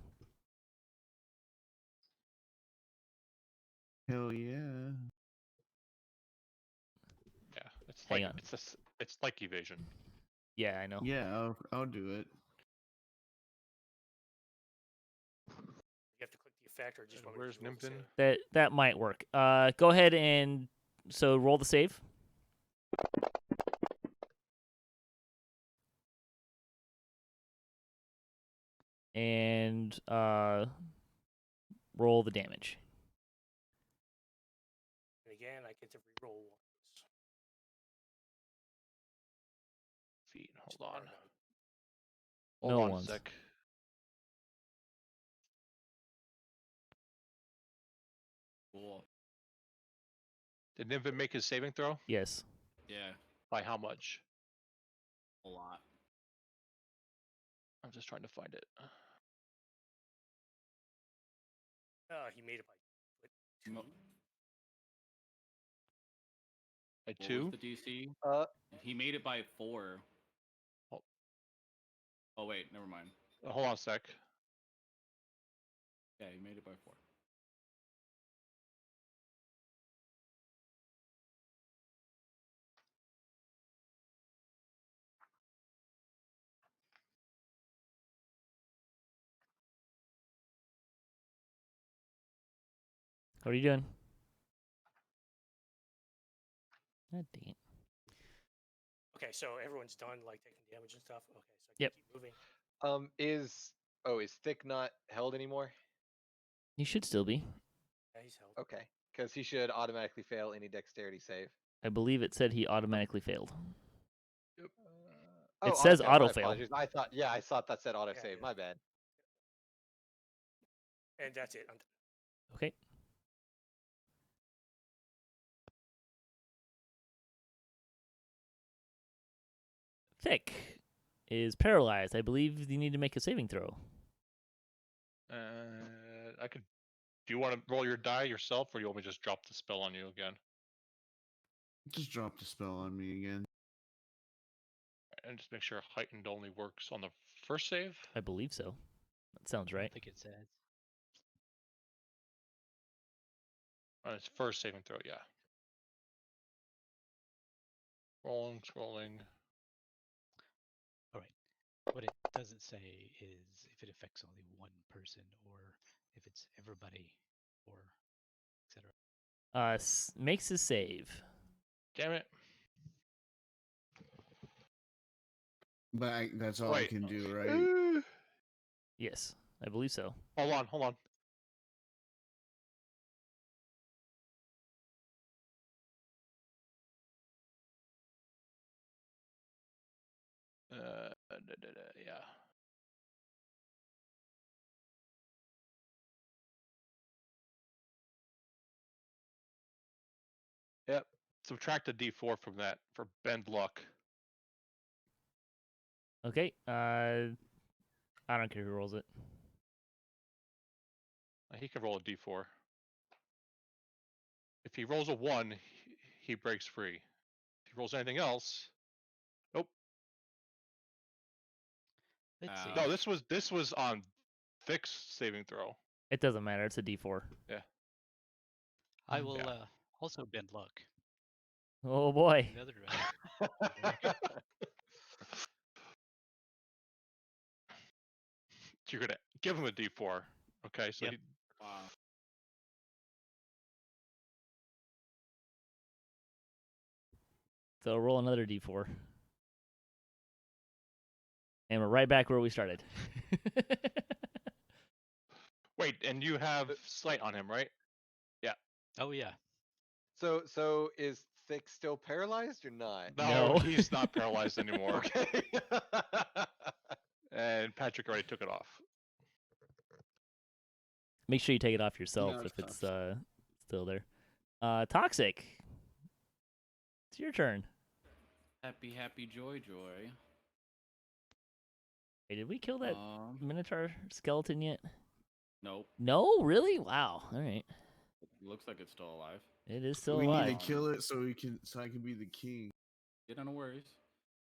Hell yeah. Yeah, it's Hang like on. it's like evasion. Yeah, I know. Yeah, I'll do it. You have to click the effect, or just want Where's me to roll the Nimvind? save? That might work. Go ahead and roll the save. And roll the damage. And again, I get to reroll once. Feet. Hold on. No Hold on ones. a sec. Cool. Did Nimvind make his saving throw? Yes. Yeah, By how much? a lot. I'm just trying to find it. He made it by 2. Mo- By What 2? was the DC? He made it by 4. Oh. Oh wait, never mind. Hold on a sec. Yeah, he made it by 4. What are you doing? God dang it. Okay, so everyone's done, like, taking damage and stuff. Okay, so I can Yep. keep moving. Is Thick not held anymore? You should still be. Yeah, he's held. Okay, because he should automatically fail any dexterity save. I believe it said he automatically failed. Oh, It says my auto-fail. apologies. I thought that said auto Yeah, save. yeah. My bad. And that's it. I'm done. Okay. Thick is paralyzed. I believe you need to make a saving throw. I could. Do you want to roll your die yourself, or you want me to just drop the spell on you again? Just drop the spell on me again. And just make sure heightened only works on the first save. I believe so. That sounds right. I think it says. On its first saving throw, yeah. Scrolling. What it doesn't say is if it affects only one person or if it's everybody or etc. Makes a save. Damn it. But that's all I Wait. can do, right? Yes, I believe so. Hold on. Yeah. Yep. Subtract a D4 from that for bend luck. Okay. I don't care who rolls it. He can roll a D4. If he rolls a 1, he breaks free. If he rolls anything else, nope. Let's see. No, this was on Thick's saving throw. It doesn't matter. It's a D4. Yeah. I will also bend luck. Oh boy. The other direction. You're gonna give him a D4. Okay, so Yep. So roll another D4. And we're right back where we started. Wait, and you have Slight on him, right? Yeah. Oh yeah. So is Thick still paralyzed or not? No, No. he's not paralyzed anymore. Okay. And Patrick already took it off. Make sure you take it off yourself No, if it's tough. still there. Toxic. It's your turn. Happy joy. Hey, did we kill that Minotaur skeleton yet? Nope. No, really? Wow. All right. Looks like it's still alive. It is still we alive. need to kill it so I can be the king. Yeah, no worries.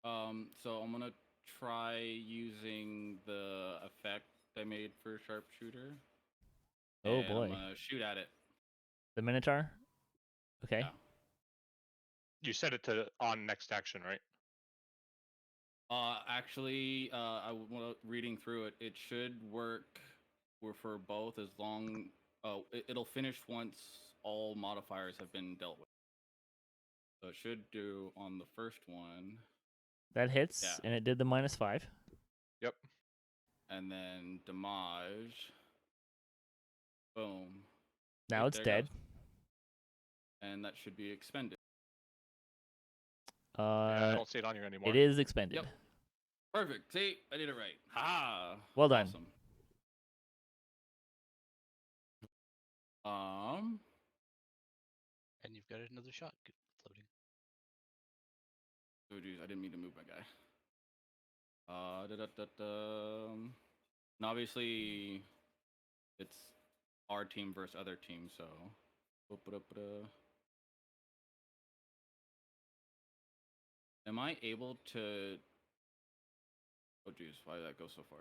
So I'm gonna try using the effect I made for sharpshooter. Oh and boy. I'm gonna shoot at it. The Minotaur? Okay. Yeah. You set it to on next action, right? Actually, reading through it, it should work for both as long. It'll finish once all modifiers have been dealt with. So it should do on the first one. That hits, Yeah. and it did the -5. Yep. And then damage. Boom. Now Yep, it's there it dead. goes. And that should be expended. Yeah, I don't see it on you anymore. It is expended. Yep. Perfect. See, I did it right. Ha! Well done. Awesome. And you've got another shot floating. Oh geez, I didn't mean to move my guy. And obviously, it's our team versus other teams, so. Am I able to? Oh geez, why did that go so far?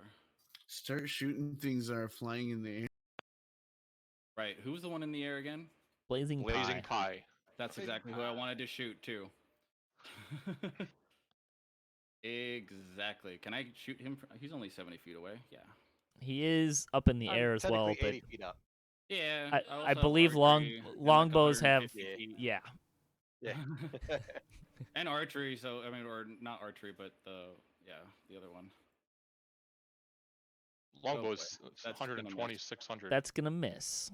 Start shooting things that are flying in the air. Right, who's the one in the air again? Blazingpie. That's exactly who I wanted to shoot too. Exactly. Can I shoot him? He's only 70 feet away. Yeah. He is up in the air as well, technically but 80 feet up. Yeah. I believe longbows have yeah. Yeah. And archery, so I mean, or not archery, but the other one. Longbows That's 120, miss. 600. That's gonna miss.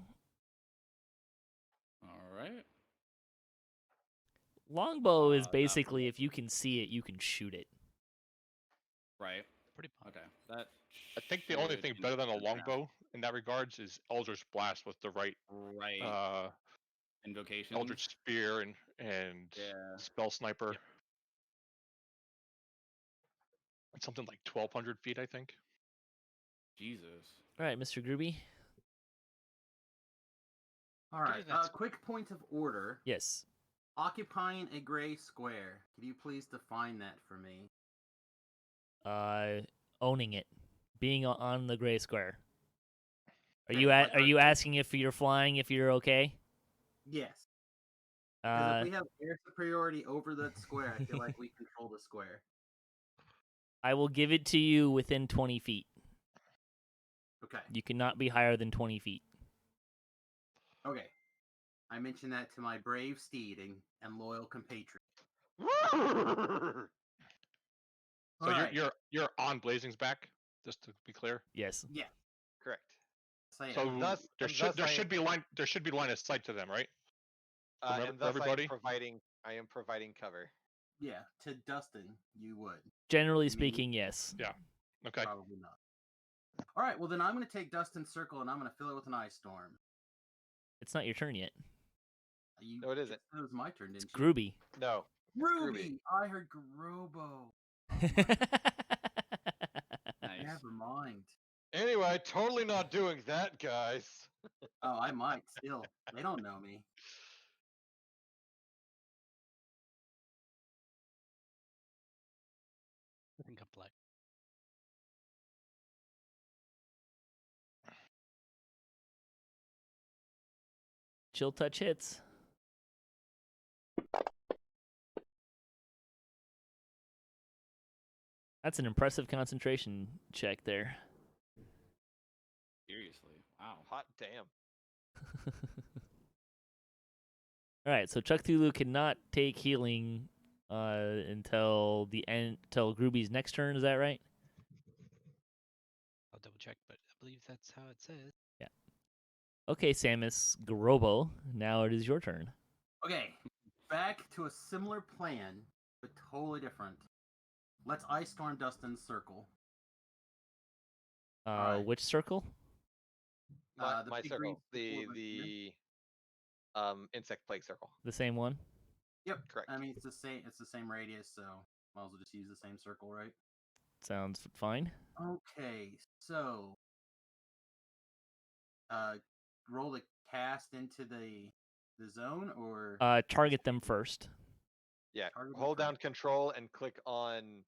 All right. Longbow is basically if you can see it, you can shoot it. Right. Pretty much. Okay. That. I think the only should thing better than a increase longbow in that regards is Eldritch Blast with the right invocation. Eldritch Spear and Spell Sniper. Yep. It's something like 1,200 feet, I think. Jesus. All right, Mr. Gruubii. All right. Quick point of order. Yes. Occupying a gray square. Could you please define that for me? Owning it, being on the gray square. Are Okay, you are you asking if you're flying? If you're okay? Yes. Because if we have air superiority over that square, I feel like we control the square. I will give it to you within 20 feet. Okay. You cannot be higher than 20 feet. Okay. I mentioned that to my brave steed and loyal compatriot. So Alright. you're on Blazing's back, just to be clear. Yes. Yeah. Correct. So, yeah. So thus- there and should thus I am there should be line of sight to them, right? From and thus everybody. I am providing cover. Yeah, to Dustin, you would. Generally Me? speaking, yes. Yeah. Okay. Probably not. All right, well then I'm going to take Dustin's circle and I'm going to fill it with an ice storm. It's not your turn yet. You No, it isn't. just said it was my turn, It's didn't you? Gruubii. No. Gruubii! I heard Gurobo. Nice. Never mind. Anyway, totally not doing that, guys. Oh, I might still. They don't know me. I think I'm black. Chill touch hits. That's an impressive concentration check there. Seriously. Wow. Hot damn. All right, so Chuckthulhu cannot take healing until the end, till Gruubii's next turn. Is that right? I'll double check, but I believe that's how it says. Yeah. Okay, Samius Gurobo. Now it is your turn. Okay, back to a similar plan, but totally different. Let's ice storm Dustin's circle. Alright. Which circle? My, The my big green circle. The circle the insect plague circle. The same one? Yep. Correct. I mean, it's the same. It's the same radius, so might as well just use the same circle, right? Sounds fine. Okay, so roll the cast into the zone, or Target them first. Yeah. Target them Hold down first. control and click on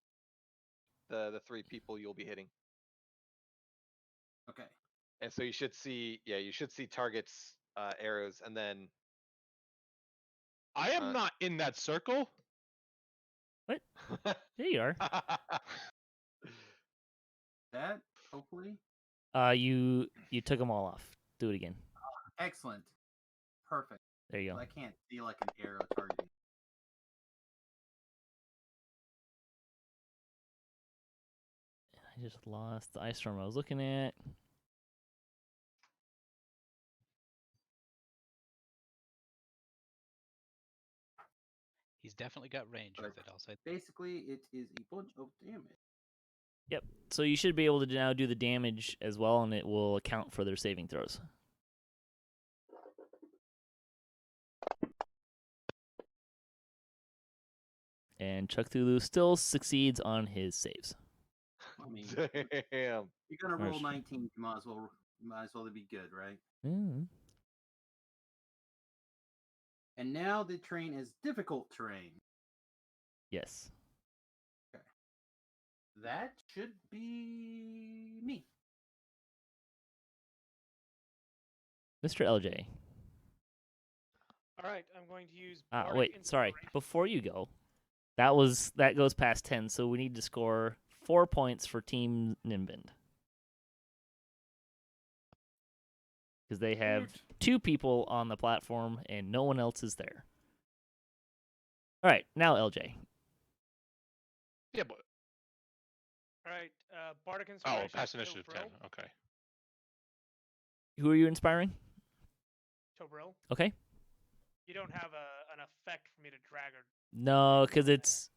the 3 people you'll be hitting. Okay. And so you should see targets, arrows, and then I am not in that circle. What? There you are. That hopefully You took them all off. Do it again. excellent, perfect. There you go. I can't see like an arrow targeting. I just lost the ice storm I was looking at. He's definitely got range with it, I'll say. Basically, it is a bunch of damage. Yep. So you should be able to now do the damage as well, and it will account for their saving throws. And Chuckthulhu still succeeds on his saves. I mean, damn. you're gonna roll Nice. 19. You might as well be good, right? Mm. And now the terrain is difficult terrain. Yes. That should be me. Mr. LJ. All right, I'm going to use. Wait, Bardic sorry. Inspiration. Before you go, that goes past 10, so we need to score 4 points for Team Nimvind. Because they have 2 people on the platform and no one else is there. All right, now LJ. Yeah, but All right, Bardic Inspiration. past initiative Tobril. 10. Okay. Who are you inspiring? Tobril. Okay. You don't have an effect for me to drag or. No, because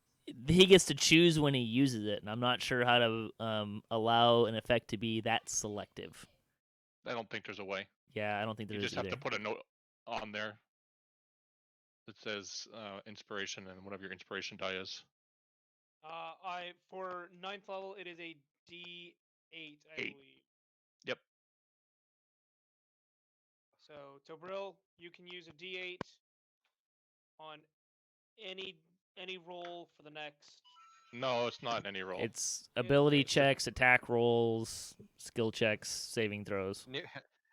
he gets to choose when he uses it, and I'm not sure how to allow an effect to be that selective. I don't think there's a way. Yeah, I don't think there You is just have either. to put a note on there that says inspiration and whatever your inspiration die is. For 9th level, it is a D8, I 8. believe. Yep. So Tobril, you can use a D8 on any roll for the next. No, it's not any roll. It's ability it's- checks, attack rolls, skill checks, saving throws.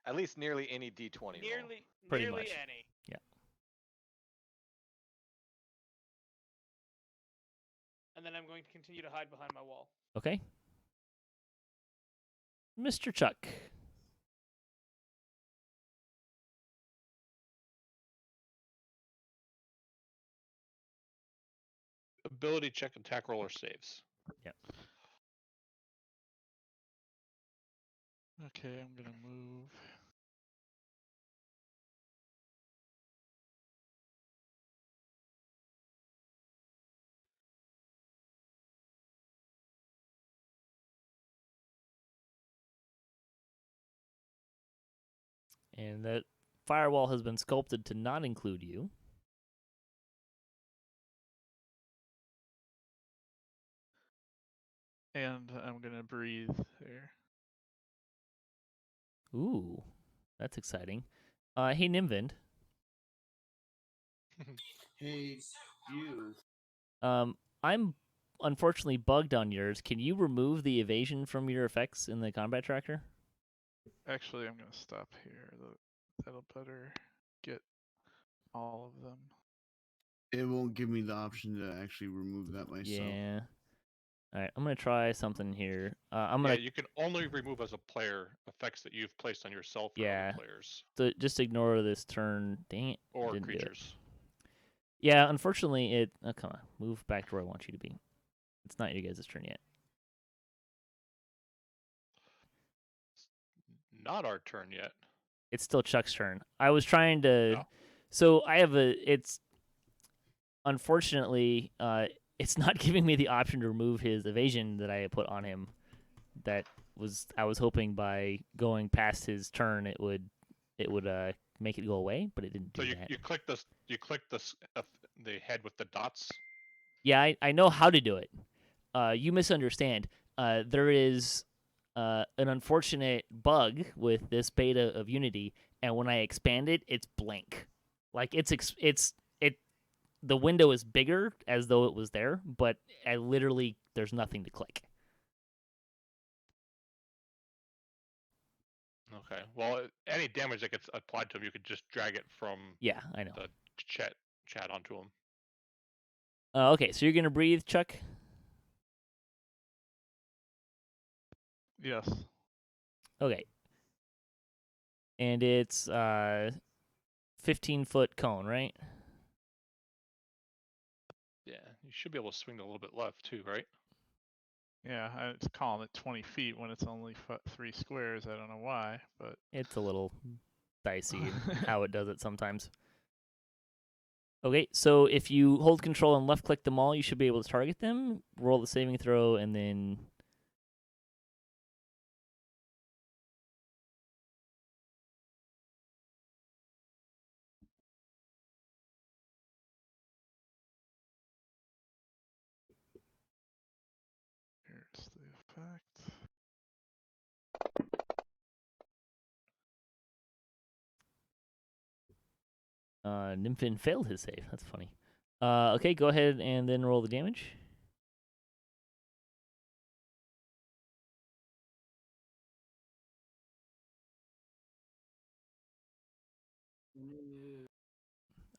At least nearly any D20 roll. Pretty nearly much. any. Yeah. and then I'm going to continue to hide behind my wall. Okay. Mr. Chuck. Ability check, attack roll, or saves. Yep. Okay, I'm gonna move. And that firewall has been sculpted to not include you. And I'm gonna breathe there. Ooh, that's exciting. Hey, Nimvind. Hey, you. I'm unfortunately bugged on yours. Can you remove the evasion from your effects in the combat tracker? Actually, I'm gonna stop here. That'll better get all of them. It won't give me the option to actually remove that myself. Yeah. All right, I'm gonna try something here. I'm Yeah, gonna you can only remove as a player effects that you've placed on yourself or Yeah. other players just ignore this turn. Dang it! or didn't do it. creatures. Yeah, unfortunately, it. Oh, come on, move back to where I want you to be. It's not your guys' turn yet. Not our turn yet. It's still Chuck's turn. I was trying to. No. So I have a. It's unfortunately, it's not giving me the option to remove his evasion that I put on him. That was I was hoping by going past his turn it would make it go away, but it didn't do So that. you click this. You click this. The head with the dots. Yeah, I know how to do it. You misunderstand. There is an unfortunate bug with this beta of Unity, and when I expand it, it's blank. Like it's the window is bigger as though it was there, but I literally there's nothing to click. Okay. Well, any damage that gets applied to him, you could just drag it from Yeah, I know. the chat onto him. Okay, so you're gonna breathe, Chuck. Yes. Okay. And it's 15-foot cone, right? Yeah, you should be able to swing a little bit left too, right? Yeah, it's calling it 20 feet when it's only 3 squares. I don't know why, but It's a little dicey in how it does it sometimes. Okay, so if you hold control and left click them all, you should be able to target them, roll the saving throw, and then here's the effect. Nimvind failed his save. That's funny. Okay, go ahead and then roll the damage.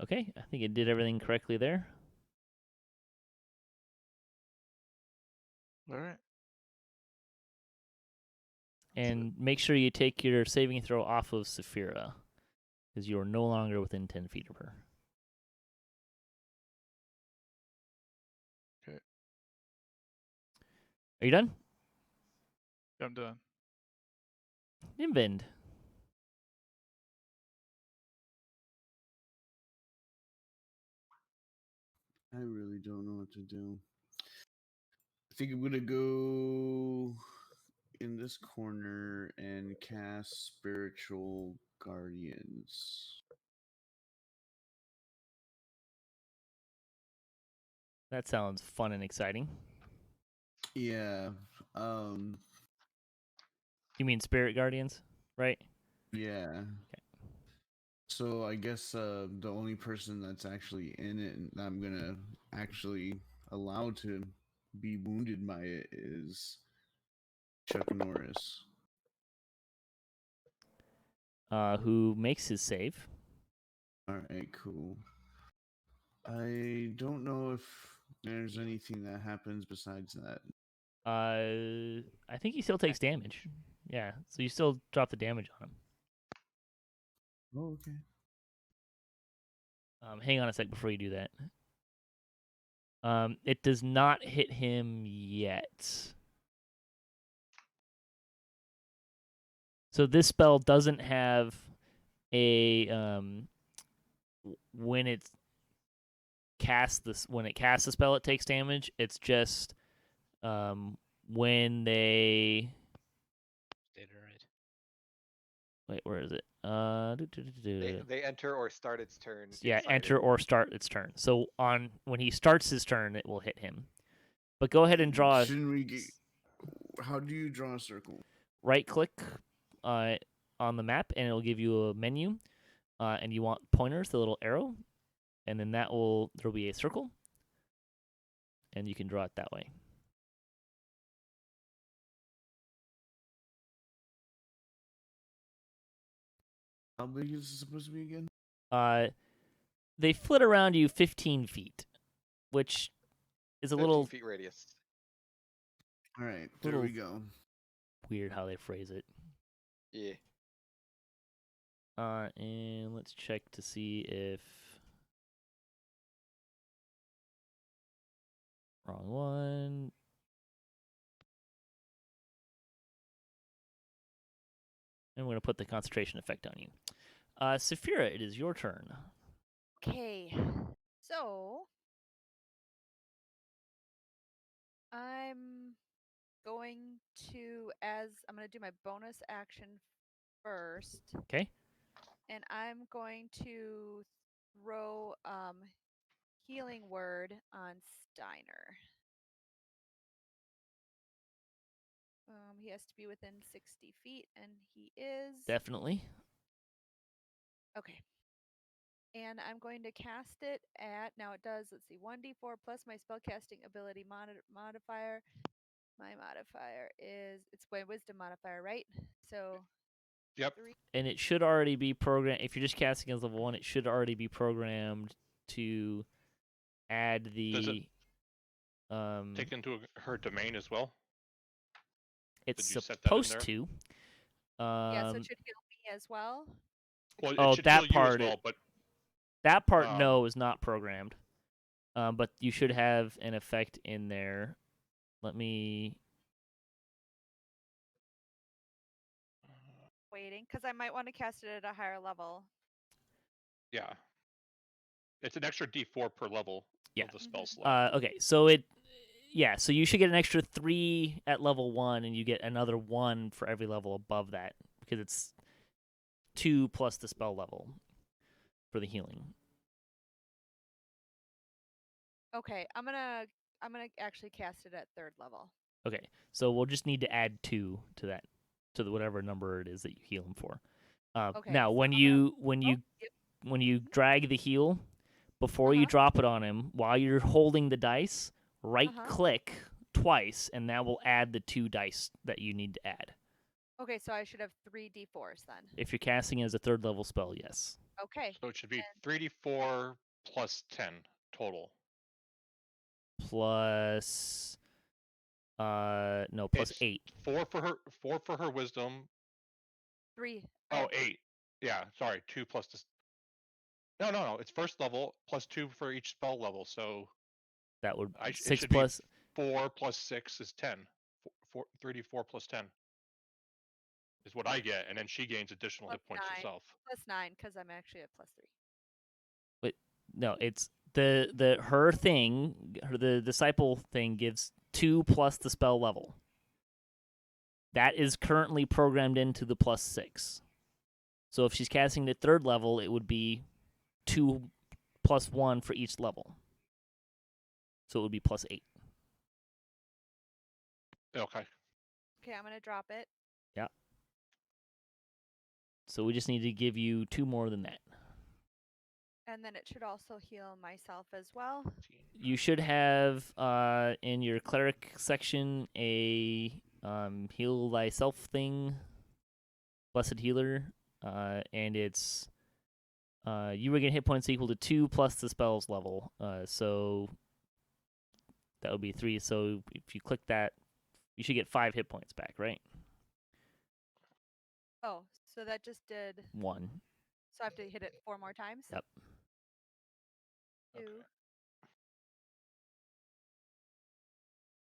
Okay, I think it did everything correctly there. All right. And make sure you take your saving throw off of Sapphyra, because you are no longer within 10 feet of her. Okay. Are you done? I'm done. Nimvind. I really don't know what to do. I think I'm gonna go in this corner and cast Spiritual Guardians. That sounds fun and exciting. Yeah. You mean Spirit Guardians, right? Yeah. Okay. So I guess the only person that's actually in it and I'm gonna actually allow to be wounded by it is Chuck Norris. Who makes his save. All right, cool. I don't know if There's anything that happens besides that. I think he still takes damage. Yeah, so you still drop the damage on him. Oh, okay. Hang on a sec before you do that. It does not hit him yet. So this spell doesn't have a when it casts the spell it takes damage. It's just when they Did it right. wait, where is it? They enter or start its turn. Yeah, inside enter it. or start its turn. So when he starts his turn, it will hit him. But go ahead and draw. Shouldn't we get? How do you draw a circle? Right click on the map, and it'll give you a menu. And you want pointers, the little arrow, and then there'll be a circle, and you can draw it that way. How big is it supposed to be again? They flit around you 15 feet, which is a 13 little feet radius. All right, there Little- we go. weird how they phrase it. Yeah. And let's check to see if wrong one. And we're gonna put the concentration effect on you. Sapphyra, it is your turn. Okay. So I'm going to do my bonus action first, Okay. and I'm going to throw healing word on Steiner. He has to be within 60 feet, and he is. Definitely. Okay. And I'm going to cast it at, now it does, let's see, 1d4 plus my spellcasting ability modifier. My modifier it's my wisdom modifier, right? So. Yep. 3. And it should already be programmed. If you're just casting as level 1, it should already be programmed to add Does the. it take into her domain as well? It's Did you set that in supposed there? to. Yeah, so it should heal me as well. Well, Oh, it should that heal you as part well, but that part no is not programmed. But you should have an effect in there. Let me. Waiting, because I might want to cast it at a higher level. yeah, it's an extra D4 per level Yeah. of the spell slot. Okay, so so you should get an extra 3 at level 1, and you get another 1 for every level above that because it's 2 plus the spell level for the healing. Okay, I'm gonna actually cast it at 3rd level. Okay, so we'll just need to add 2 to that, to whatever number it is that you heal him for. Okay, Now, so when I'm you Yep. when you drag the heal, before you drop it on him, while you're holding the dice, right-click twice, and that will add the 2 dice that you need to add. Okay, so I should have 3 d4s then. If you're casting it as a 3rd level spell, yes. Okay. So it should be 3d4 plus 10 total. Plus, no, plus It's 8. 4 for her wisdom. 3. Oh, 8. Yeah, sorry, 2 plus this. No. It's 1st level plus 2 for each spell level. So That would it 6 should plus. be 4 plus 6 is 10. 3d4 plus 10 is what I get, and then she gains additional Plus hit points 9. herself. Plus 9, because I'm actually at plus 3. Wait, no, it's her thing. The disciple thing gives 2 plus the spell level. That is currently programmed into the plus 6. So if she's casting at 3rd level, it would be 2 plus 1 for each level. So it would be plus 8. Okay. Okay, I'm gonna drop it. Yeah. So we just need to give you 2 more than that. And then it should also heal myself as well. You should have in your cleric section a heal thyself thing, blessed healer, and it's you regain hit points equal to 2 plus the spell's level. So That would be 3. So if you click that, you should get 5 hit points back, right? Oh, so that just did. 1. So I have to hit it 4 more times. Yep. 2.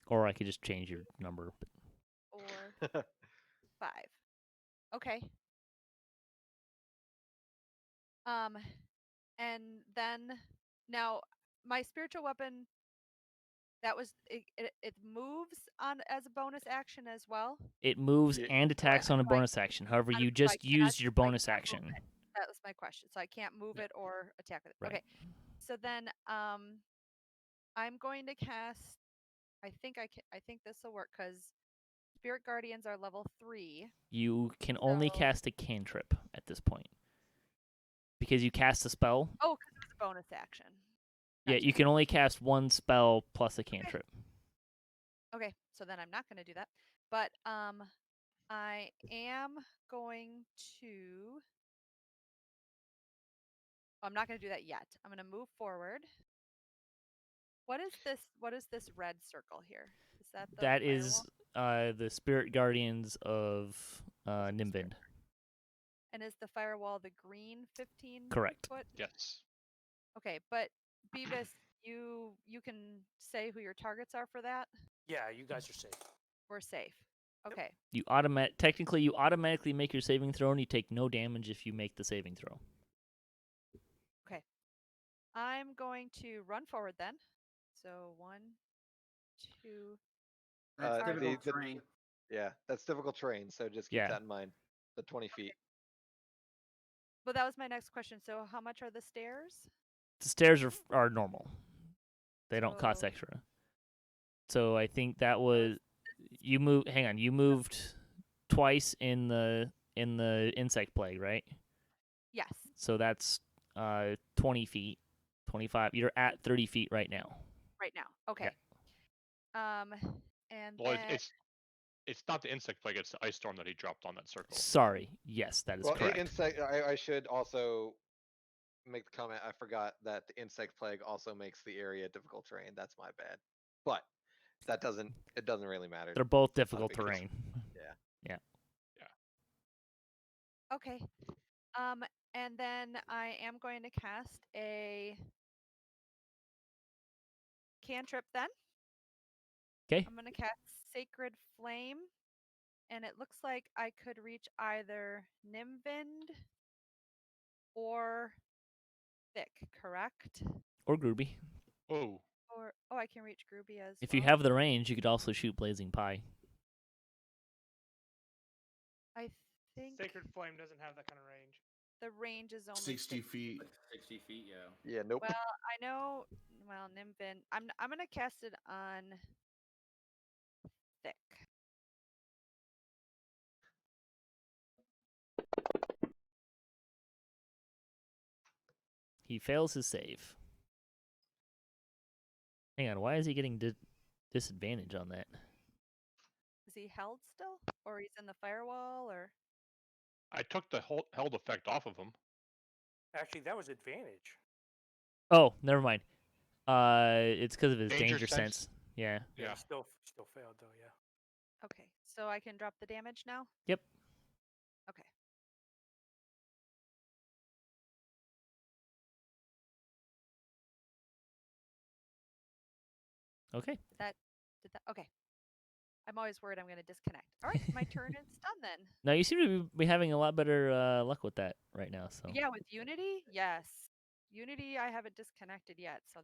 Or I could just change your number. But 4. 5. Okay. And then now my spiritual weapon, that was it moves on as a bonus action as well. it moves Yeah. and attacks on a so I bonus action. However, you so I just cannot- used your so I bonus can't move action. it. That was my question. So I can't move Yeah. it or attack with it. Right. Okay. So then I'm going to cast. I think this will work because Spirit Guardians are level 3. You can only So- cast a cantrip at this point. Because you cast a spell. Oh, because it was a bonus action. Yeah, Gotcha. you can only cast 1 spell plus a cantrip. Okay, so then I'm not going to do that. But I am going to. I'm not going to do that yet. I'm going to move forward. What is this? What is this red circle here? Is that the That is firewall? the Spirit Guardians of Nimvind. And is the firewall the green 15 Correct. foot? Yes. Okay, but Baevis, you can say who your targets are for that. Yeah, you guys are safe. We're safe. Okay. You technically you automatically make your saving throw and you take no damage if you make the saving throw. Okay. I'm going to run forward then. So 1, 2. That's Uh, difficult the- terrain. Yeah, that's difficult terrain, so just keep Yeah. that in mind. The 20 feet. But that was my next question. So how much are the stairs? The stairs are normal. They don't cost So- extra. So I think that was you moved. Hang on, you moved twice in the insect plague, right? Yes. So that's 20 feet, 25. You're at 30 feet right now. Right now. Okay. And Well, then it's not the insect plague; it's the ice storm that he dropped on that circle. Sorry. Yes, that is Well, correct. insect. I should also make the comment. I forgot that the insect plague also makes the area difficult terrain. That's my bad. But that doesn't. It doesn't really matter. They're both Not a difficult big deal. terrain. Yeah. okay. And then I am going to cast a cantrip then. Okay. I'm going to cast Sacred Flame. And it looks like I could reach either Nimvind or Thick, correct? Or Gruubii. Oh, Or I can reach Gruubii as If well. you have the range, you could also shoot Blazingpie. I think Sacred Flame doesn't have that kind of range. the range is only 60 six. feet. 60 feet, yeah. Yeah. Nope. Well, I know. Well, Nimvind. I'm gonna cast it on Thick. He fails his save. Hang on, why is he getting disadvantage on that? Is he held still, or he's in the firewall, or? I took the held effect off of him. Actually, that was advantage. Oh, never mind. It's because of his Danger danger sense? sense. Yeah. Yeah. Still failed though. Yeah. Okay, so I can drop the damage now. Yep. Okay. Okay. Did that? Okay. I'm always worried I'm going to disconnect. All right, my turn is done then. Now you seem to be having a lot better luck with that right now. So Yeah, with Unity, yes. Unity, I haven't disconnected yet, so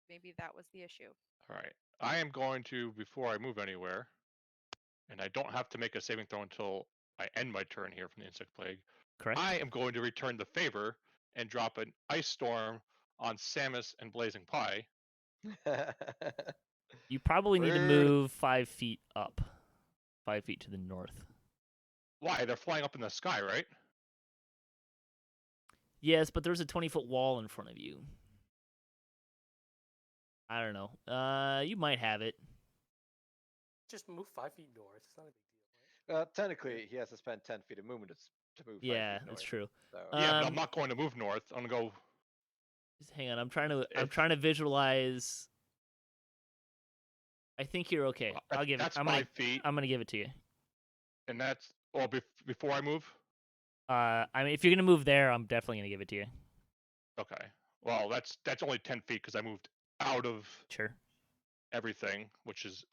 maybe that was the issue. All right. I am going to, before I move anywhere, and I don't have to make a saving throw until I end my turn here from the insect plague. correct. I am going to return the favor and drop an ice storm on Samus and Blazingpie. You probably need to Rude. move 5 feet up, 5 feet to the north. Why? They're flying up in the sky, right? Yes, but there's a 20-foot wall in front of you. I don't know. You might have it. Just move 5 feet north. It's not a big deal. Right? Technically, he has to spend 10 feet of movement to move. 5 Yeah, feet that's north, true. So. Yeah, but Um, I'm not going to move north. I'm going to go. Just hang on. I'm trying to If- visualize I think you're okay. I'll give it. That's 5 feet, I'm gonna give it to you. and that's before I move. I mean, if you're gonna move there, I'm definitely gonna give it to you. Okay. Well, that's only 10 feet because I moved out of Sure. everything, which is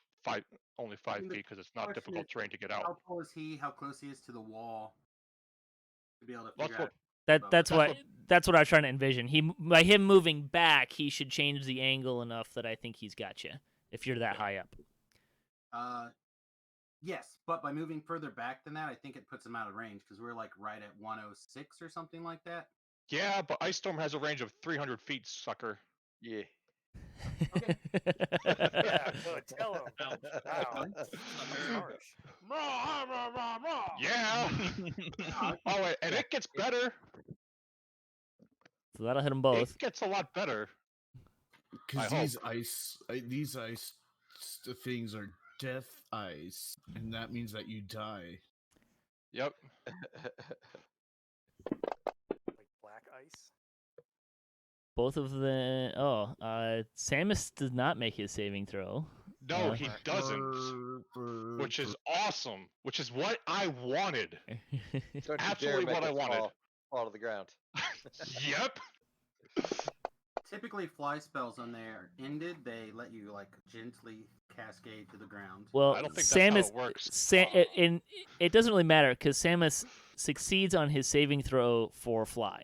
only 5 And the feet because it's not question difficult is, terrain to get How out. tall is he? How close he is to the wall? To be able to That's figure out. That's That's what that's what I was trying to envision. By him moving back, he should change the angle enough that I think he's got you. If you're that high up. Yes, but by moving further back than that, I think it puts him out of range because we're like right at 106 or something like that. Yeah, but Ice Storm has a range of 300 feet, sucker. Yeah. Okay. Yeah, good. Tell him. Oh, Wow. That's That's harsh. Yeah. Oh, wait, and it gets better. So that'll hit them both. It gets a lot better. Because I these ice things are death ice, and that means that you die. Yep. Like black ice. Both of the Samus does not make his saving throw. No, he doesn't. Which is awesome. Which is what I wanted. Don't you Absolutely dare make what I it wanted. fall to the ground. Yep. typically fly spells when they're ended, they let you like gently cascade to the ground. Well, I don't think Samus, that's how it works. it doesn't really matter because Samus succeeds on his saving throw for fly,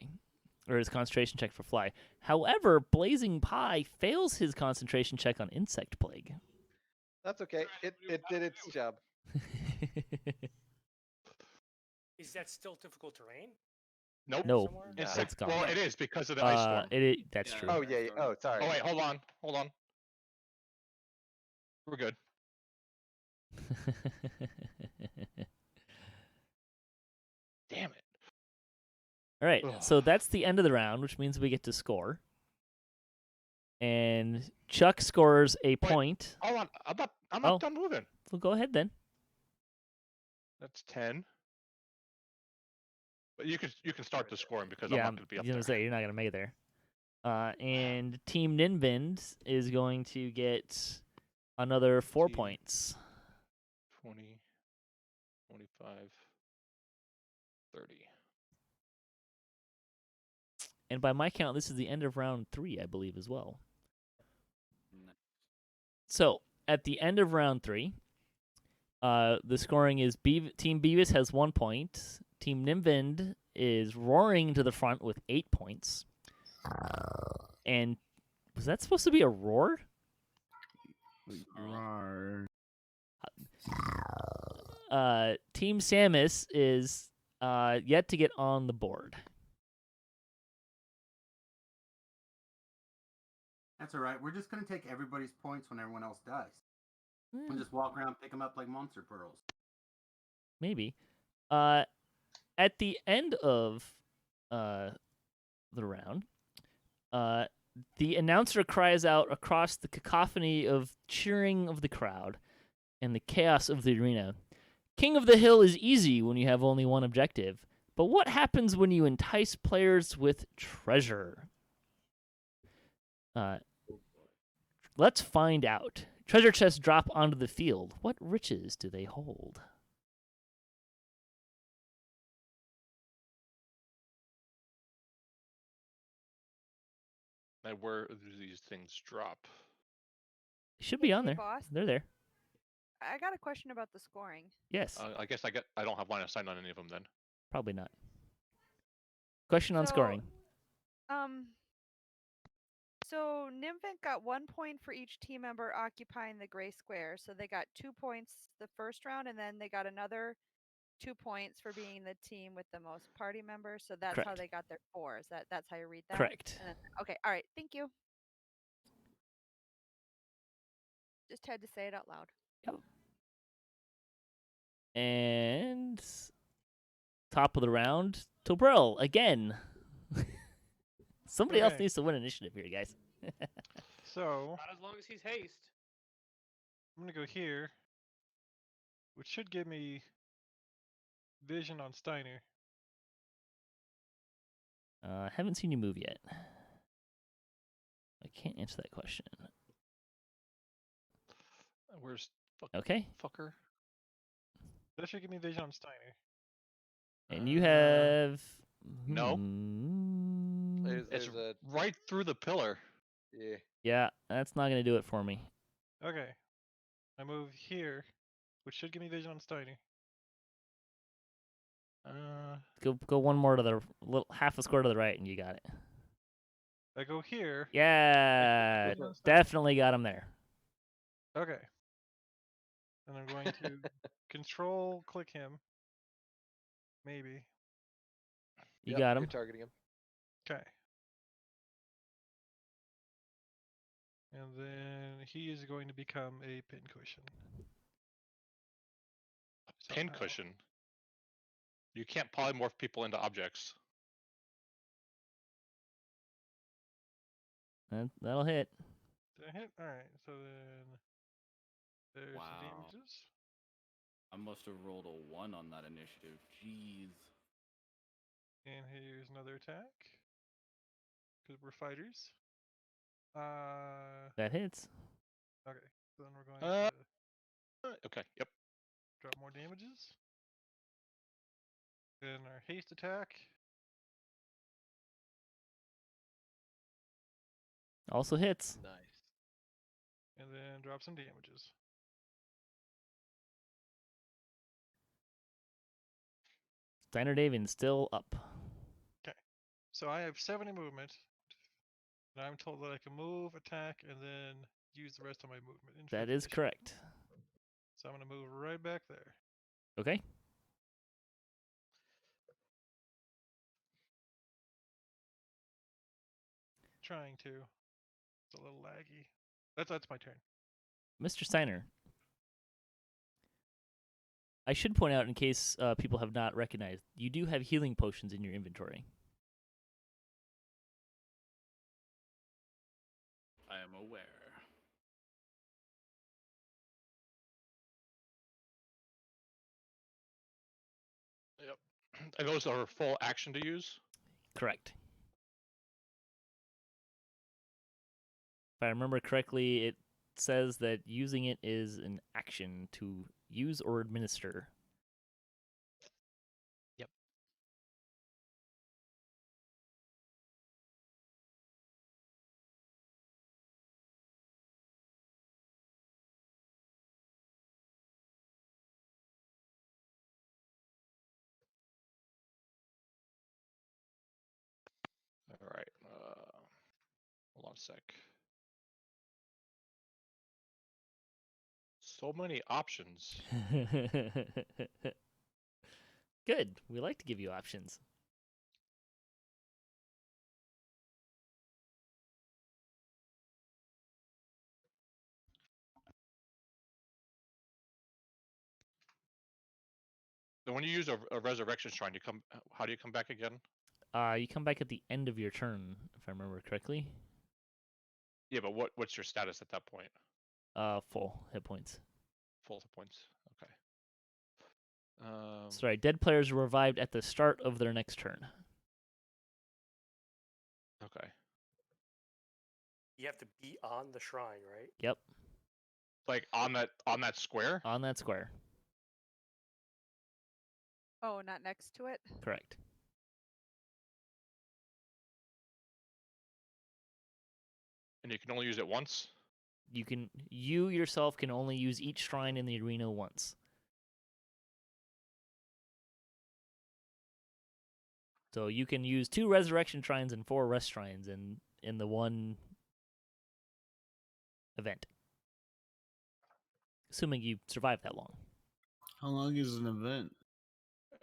or his concentration check for fly. However, Blazingpie fails his concentration check on insect plague. That's okay. It did its job. Is that still difficult terrain? Nope. No, Somewhere? it's gone. Well, it is because of the ice storm. That's Yeah. true. Oh yeah. Oh, sorry. Oh wait, hold on. We're good. Damn it. All right, Ugh. so that's the end of the round, which means we get to score. And Chuck scores a point. Hold on. I'm Oh. not done moving. Well, go ahead then. That's 10. But you can start the scoring because Yeah, I'm not going to be up gonna there. say you're not gonna make it there. And Team Nimvind is going to get another 4 Team- points. 20, 25, 30. And by my count, this is the end of round 3, I believe, as well. So at the end of round 3, the scoring is Team Baevis has 1 point. Team Nimvind is roaring to the front with 8 points. And was that supposed to be a roar? Rawr. Team Samus is yet to get on the board. That's all right. We're just gonna take everybody's points when everyone else dies. Hmm, And just walk around, pick them up like monster pearls. maybe. At the end of the round, the announcer cries out across the cacophony of cheering of the crowd and the chaos of the arena. King of the Hill is easy when you have only one objective, but what happens when you entice players with treasure? Let's find out. Treasure chests drop onto the field. What riches do they hold? And where do these things drop? They should be on Hey, there. boss. They're there. I got a question about the scoring. Yes. I guess I don't have line of sight on any of them then. Probably not. Question on So, scoring. So Nimvind got 1 point for each team member occupying the gray square. So they got 2 points the first round, and then they got another 2 points for being the team with the most party members. So that's how Correct. they got their 4. That's how you read that? Correct. And then, okay. All right. Thank you. Just had to say it out loud. And top of the round, Tobril again. Somebody else Okay. needs to win initiative here, guys. So Not as long as he's haste. I'm gonna go here, which should give me vision on Steiner. Haven't seen you move yet. I can't answer that question. Where's Okay. fucker? That should give me vision on Steiner. And you have No. There's, It's there's a right through the pillar. yeah. Yeah, that's not gonna do it for me. Okay. I move here, which should give me vision on Steiner. Go one more to the little half a square to the right, and you got it. I go here. Yeah, Vision on Steiner. definitely got him there. Okay. And I'm going to control click him. Maybe. You Yep, got you're him. targeting him. Okay. And then he is going to become a pincushion. Pin Somehow. cushion. You can't polymorph people into objects. That'll hit. Did I hit? Alright, so then there's some Wow. damages. I must have rolled a 1 on that initiative. Jeez. And here's another attack. Because we're fighters. That hits. Okay. So then we're going to Okay, yep. drop more damages. Then our haste attack. Also hits. Nice. And then drop some damages. Steiner-Davion still up. So I have 70 movement. And I'm told that I can move, attack, and then use the rest of my movement. In That is figurations. correct. So I'm going to move right back there. Okay. Trying to. It's a little laggy. That's my turn. Mr. Steiner. I should point out, in case people have not recognized, you do have healing potions in your inventory. I am aware. Yep. And those are full action to use? Correct. If I remember correctly, it says that using it is an action to use or administer. Yep. All right. Hold on a sec. So many options. Good. We like to give you options. Then when you use a resurrection shrine, how do you come back again? You come back at the end of your turn, if I remember correctly. Yeah, but what's your status at that point? Full hit points. Full hit points. Okay. Sorry, dead players are revived at the start of their next turn. Okay. You have to be on the shrine, right? Yep, Like on that square? on that square. Oh, not next to it? Correct. And you can only use it once? You yourself can only use each shrine in the arena once. So you can use 2 resurrection shrines and 4 rest shrines in the one event. Assuming you survive that long. How long is an event?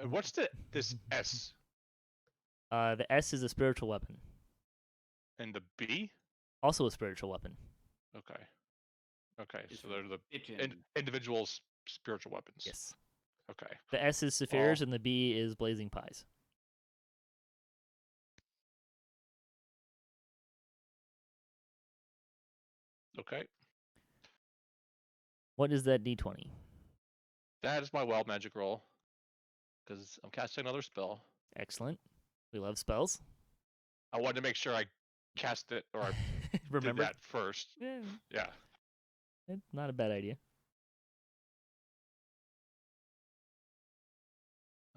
What's this S? The S is a spiritual weapon. And the B? Also a spiritual weapon. Okay. Okay, It's so they're the Itchin'. individual spiritual weapons. Yes. Okay. The S is Sapphyra's and the B is Blazingpie's. Okay. What is that D20? That is my wild magic roll. Because I'm casting another spell. Excellent. We love spells. I wanted to make sure I cast it or I Remember? did that first. Yeah, Yeah. not a bad idea.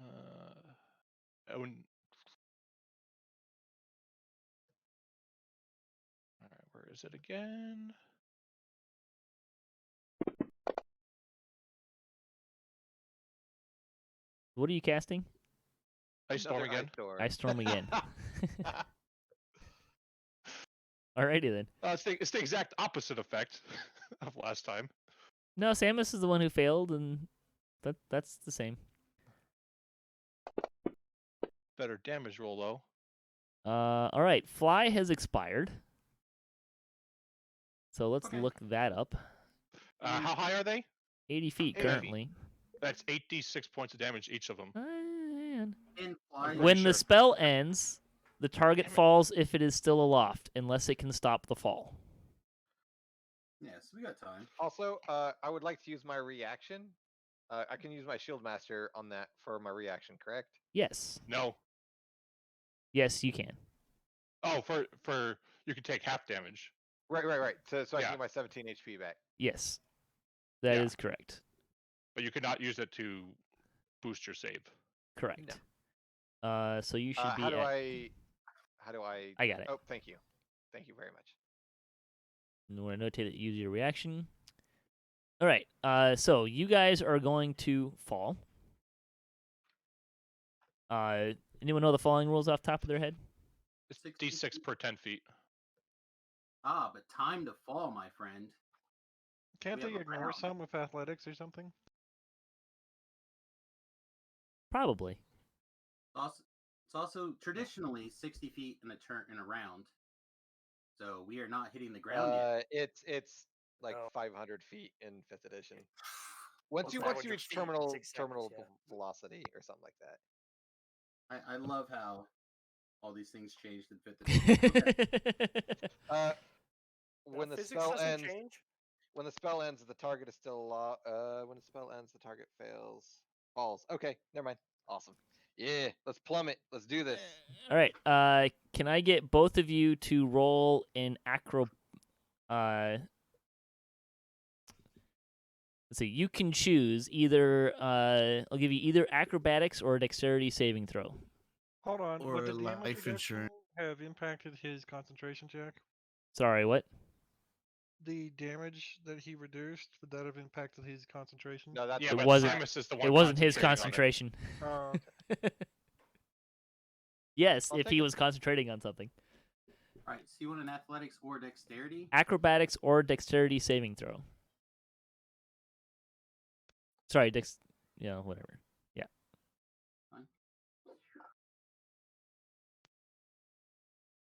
Owen. All right, where is it again? What are you casting? Ice Storm Another again. Ice Storm. Ice Storm again. Alrighty then. It's the exact opposite effect of last time. No, Samus is the one who failed, and that's the same. Better damage roll though. All right. Fly has expired, so let's Okay. look that up. How high are they? 80 feet 80 feet. currently. That's 8d6 points of damage each of them. Man. In fly, Pretty When sure. the spell ends, the target Damn it. falls if it is still aloft, unless it can stop the fall. yes, we got time. Also, I would like to use my reaction. I can use my Shield Master on that for my reaction, correct? Yes. No. Yes, you can. Oh, for you can take half damage. Right. So I Yeah. can get my 17 HP back. Yes. That is Yeah. correct. But you cannot use it to boost your save. Correct. So you should be How do at... I? I got it. Oh, thank you. Thank you very much. You want to notate it, use your reaction. All right. So you guys are going to fall. Anyone know the falling rules off the top of their head? It's 16 d6 feet. per 10 feet. Ah, but time to fall, my friend. Can't We they have a ignore round. some with athletics or something? Probably. It's also traditionally 60 feet in a round. So we are not hitting the ground yet. It's like Oh. 500 feet in 5th edition. Once you 500 reach feet, terminal 6 seconds, yeah. velocity or something like that. I love how all these things changed in 5th edition. Okay. When the physics spell doesn't ends, change. when the spell ends, the target is still when the spell ends, the target falls. Okay, never mind. Awesome. Yeah, let's plummet. Let's do this. All right. Can I get both of you to roll an let's see. You can choose either. I'll give you either acrobatics or a dexterity saving throw. Hold on. Or Would the life damage insurance. reduction have impacted his concentration check? Sorry, what? The damage that he reduced, would that have impacted his concentration? No, that's Yeah, It but wasn't- Samus is the one It wasn't his concentrating concentration. Oh, okay. Yes, I'll if take he it. was concentrating on something. All right. So you want an athletics or dexterity? Acrobatics or dexterity saving throw. Sorry, whatever. Yeah. Fine.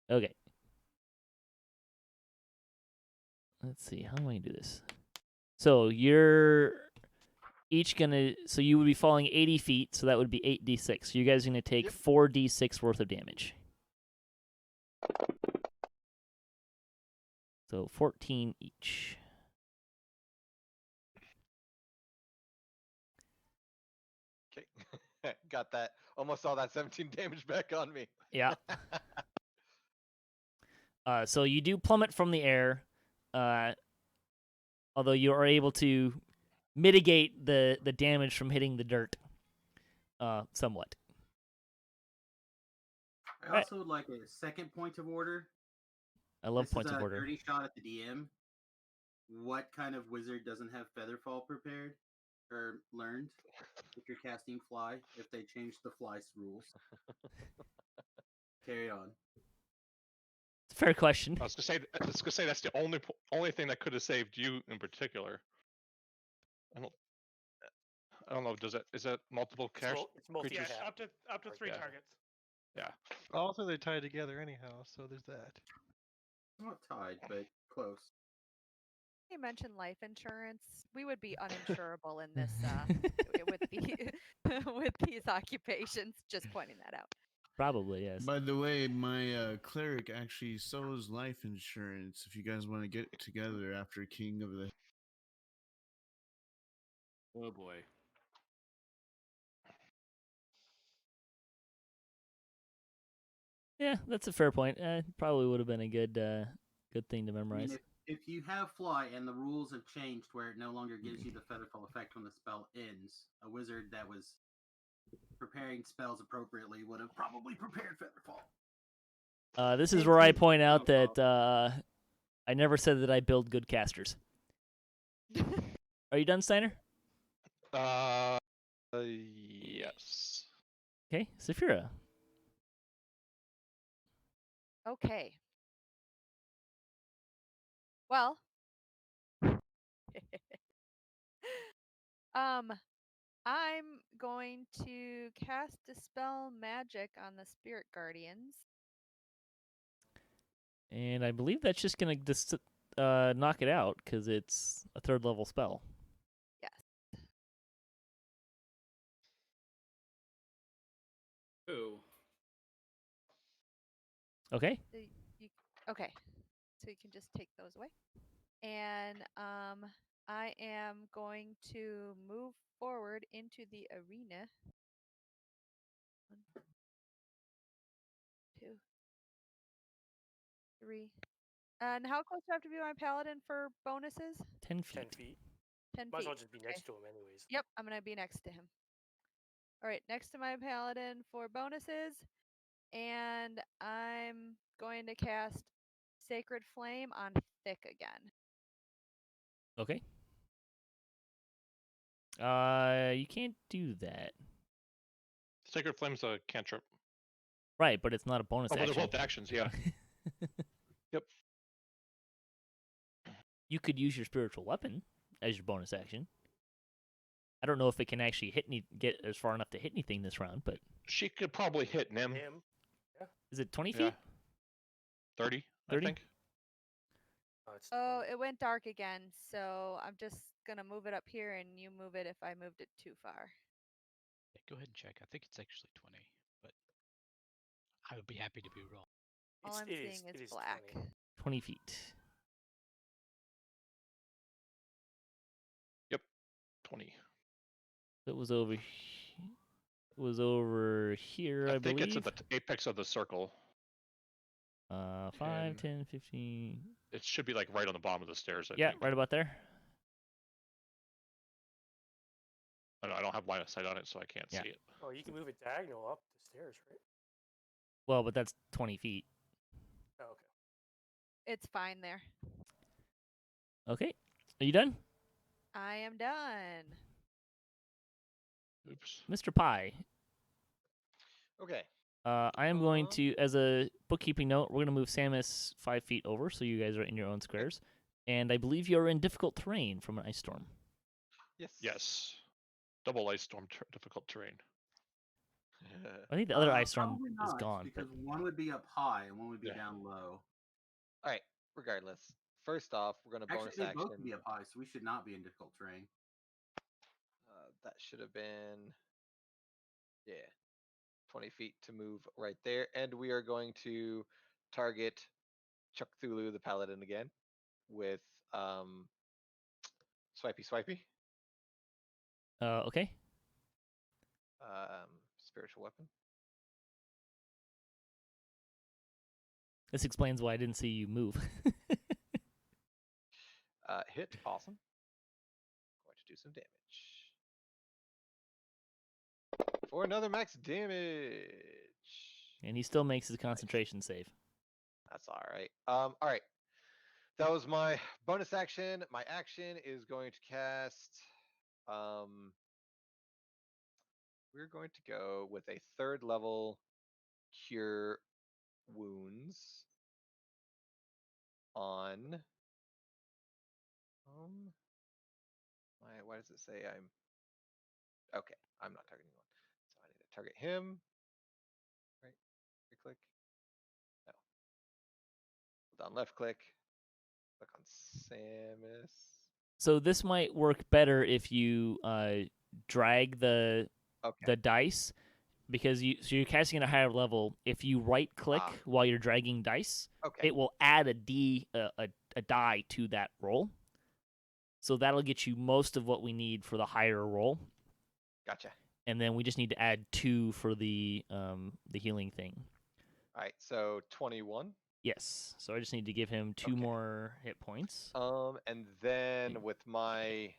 Okay. Let's see. How am I gonna do this? So you're each gonna. So you would be falling 80 feet. So that would be 8d6. So you guys are gonna take 4d6 worth of damage. So 14 each. Okay. Got that. Almost all that 17 damage back on me. Yeah. So you do plummet from the air, although you are able to mitigate the damage from hitting the dirt, somewhat. I also would like a second point of order. I love This points is of a order. dirty shot at the DM. What kind of wizard doesn't have Featherfall prepared or learned if you're casting Fly? If they change the Fly's rules, carry on. It's a fair question. I was gonna say that's the only thing that could have saved you in particular. I don't know. Is that multiple cash? It's multi creatures? attack. Up to 3 Yeah. targets. Yeah. Also, they tie together anyhow, so there's that. Not tied, but close. You mentioned life insurance. We would be uninsurable in this with these occupations. Just pointing that out. Probably, yes. By the way, my cleric actually sells life insurance if you guys want to get together after King of the... Oh boy. Yeah, that's a fair point. Probably would have been a good thing to I memorize. mean, if you have Fly and the rules have changed where it no longer gives you the Featherfall effect when the spell ends, a wizard that was preparing spells appropriately, would have probably prepared Featherfall. This is Hey, where I Tim. point out Oh, that I never said that I build good casters. Are you done, Steiner? Yes. Okay, Sapphyra. Okay. Well. I'm going to cast Dispel Magic on the Spirit Guardians. And I believe that's just going to knock it out because it's a 3rd level spell. Yes. Ooh. Okay. Okay. So you can just take those away. And I am going to move forward into the arena. 1, 2, 3. And how close do I have to be to my paladin for bonuses? 10 feet. 10 feet. 10 Might as feet. well just be Okay. next to him, anyways. Yep, I'm going to be next to him. All right, next to my paladin for bonuses. And I'm going to cast Sacred Flame on Thick again. Okay. You can't do that. Sacred Flame's a cantrip. Right, but it's not a bonus Oh, well, action. they're both actions, yeah. Yep. You could use your spiritual weapon as your bonus action. I don't know if it can actually get as far enough to hit anything this round, but She could probably hit Nim. Him. Yeah. is it 20 Yeah. feet? 30, 30? I think. It's Oh, 20. it went dark again, so I'm just going to move it up here and you move it if I moved it too far. Yeah, go ahead and check. I think it's actually 20, but I would be happy to be wrong. All I'm seeing is black. 20. 20 feet. Yep, 20. It was over. It was over here, I think believe. it's at the apex of the circle. 5, 10. 10, 15. It should be like right on the bottom of the stairs, I Yeah, think. right about there. I don't have line of sight on it, so I can't Yeah. see it. Oh, you can move it diagonal up the stairs, right? Well, but that's 20 feet. Oh, okay. It's fine there. Okay. Are you done? I am done. Oops. Mr. Pie. Okay. I am going to, as a bookkeeping note, we're going to move Samus 5 feet over, so you guys are in your own squares. And I believe you're in difficult terrain from an ice storm. Yes. Yes. Double ice storm difficult terrain. I think the other ice storm Probably is not, gone. because But one would be up high and one would be Yeah. down low. All right. Regardless, first off, we're gonna bonus Actually, they action. both could be up high, so we should not be in difficult terrain. That should have been, 20 feet to move right there, and we are going to target Chuckthulhu the Paladin again with swipey swipey. okay. Spiritual weapon. This explains why I didn't see you move. Hit, awesome. Going to do some damage. For another max damage. And he still makes his concentration save. That's all right. All right. That was my bonus action. My action is going to cast. We're going to go with a 3rd level cure wounds on. Why does it say I'm? Okay, I'm not targeting one, so I need to target him. Right click. No. Hold on, left click. Click on Samus. So this might work better if you drag the dice, because you're casting at a higher level. If you right click while you're dragging dice, it will add a die to that roll. So that'll get you most of what we need for the higher roll. Gotcha. And then we just need to add 2 for the healing thing. All right, so 21. Yes. So I just need to give him 2 more hit points. And then with my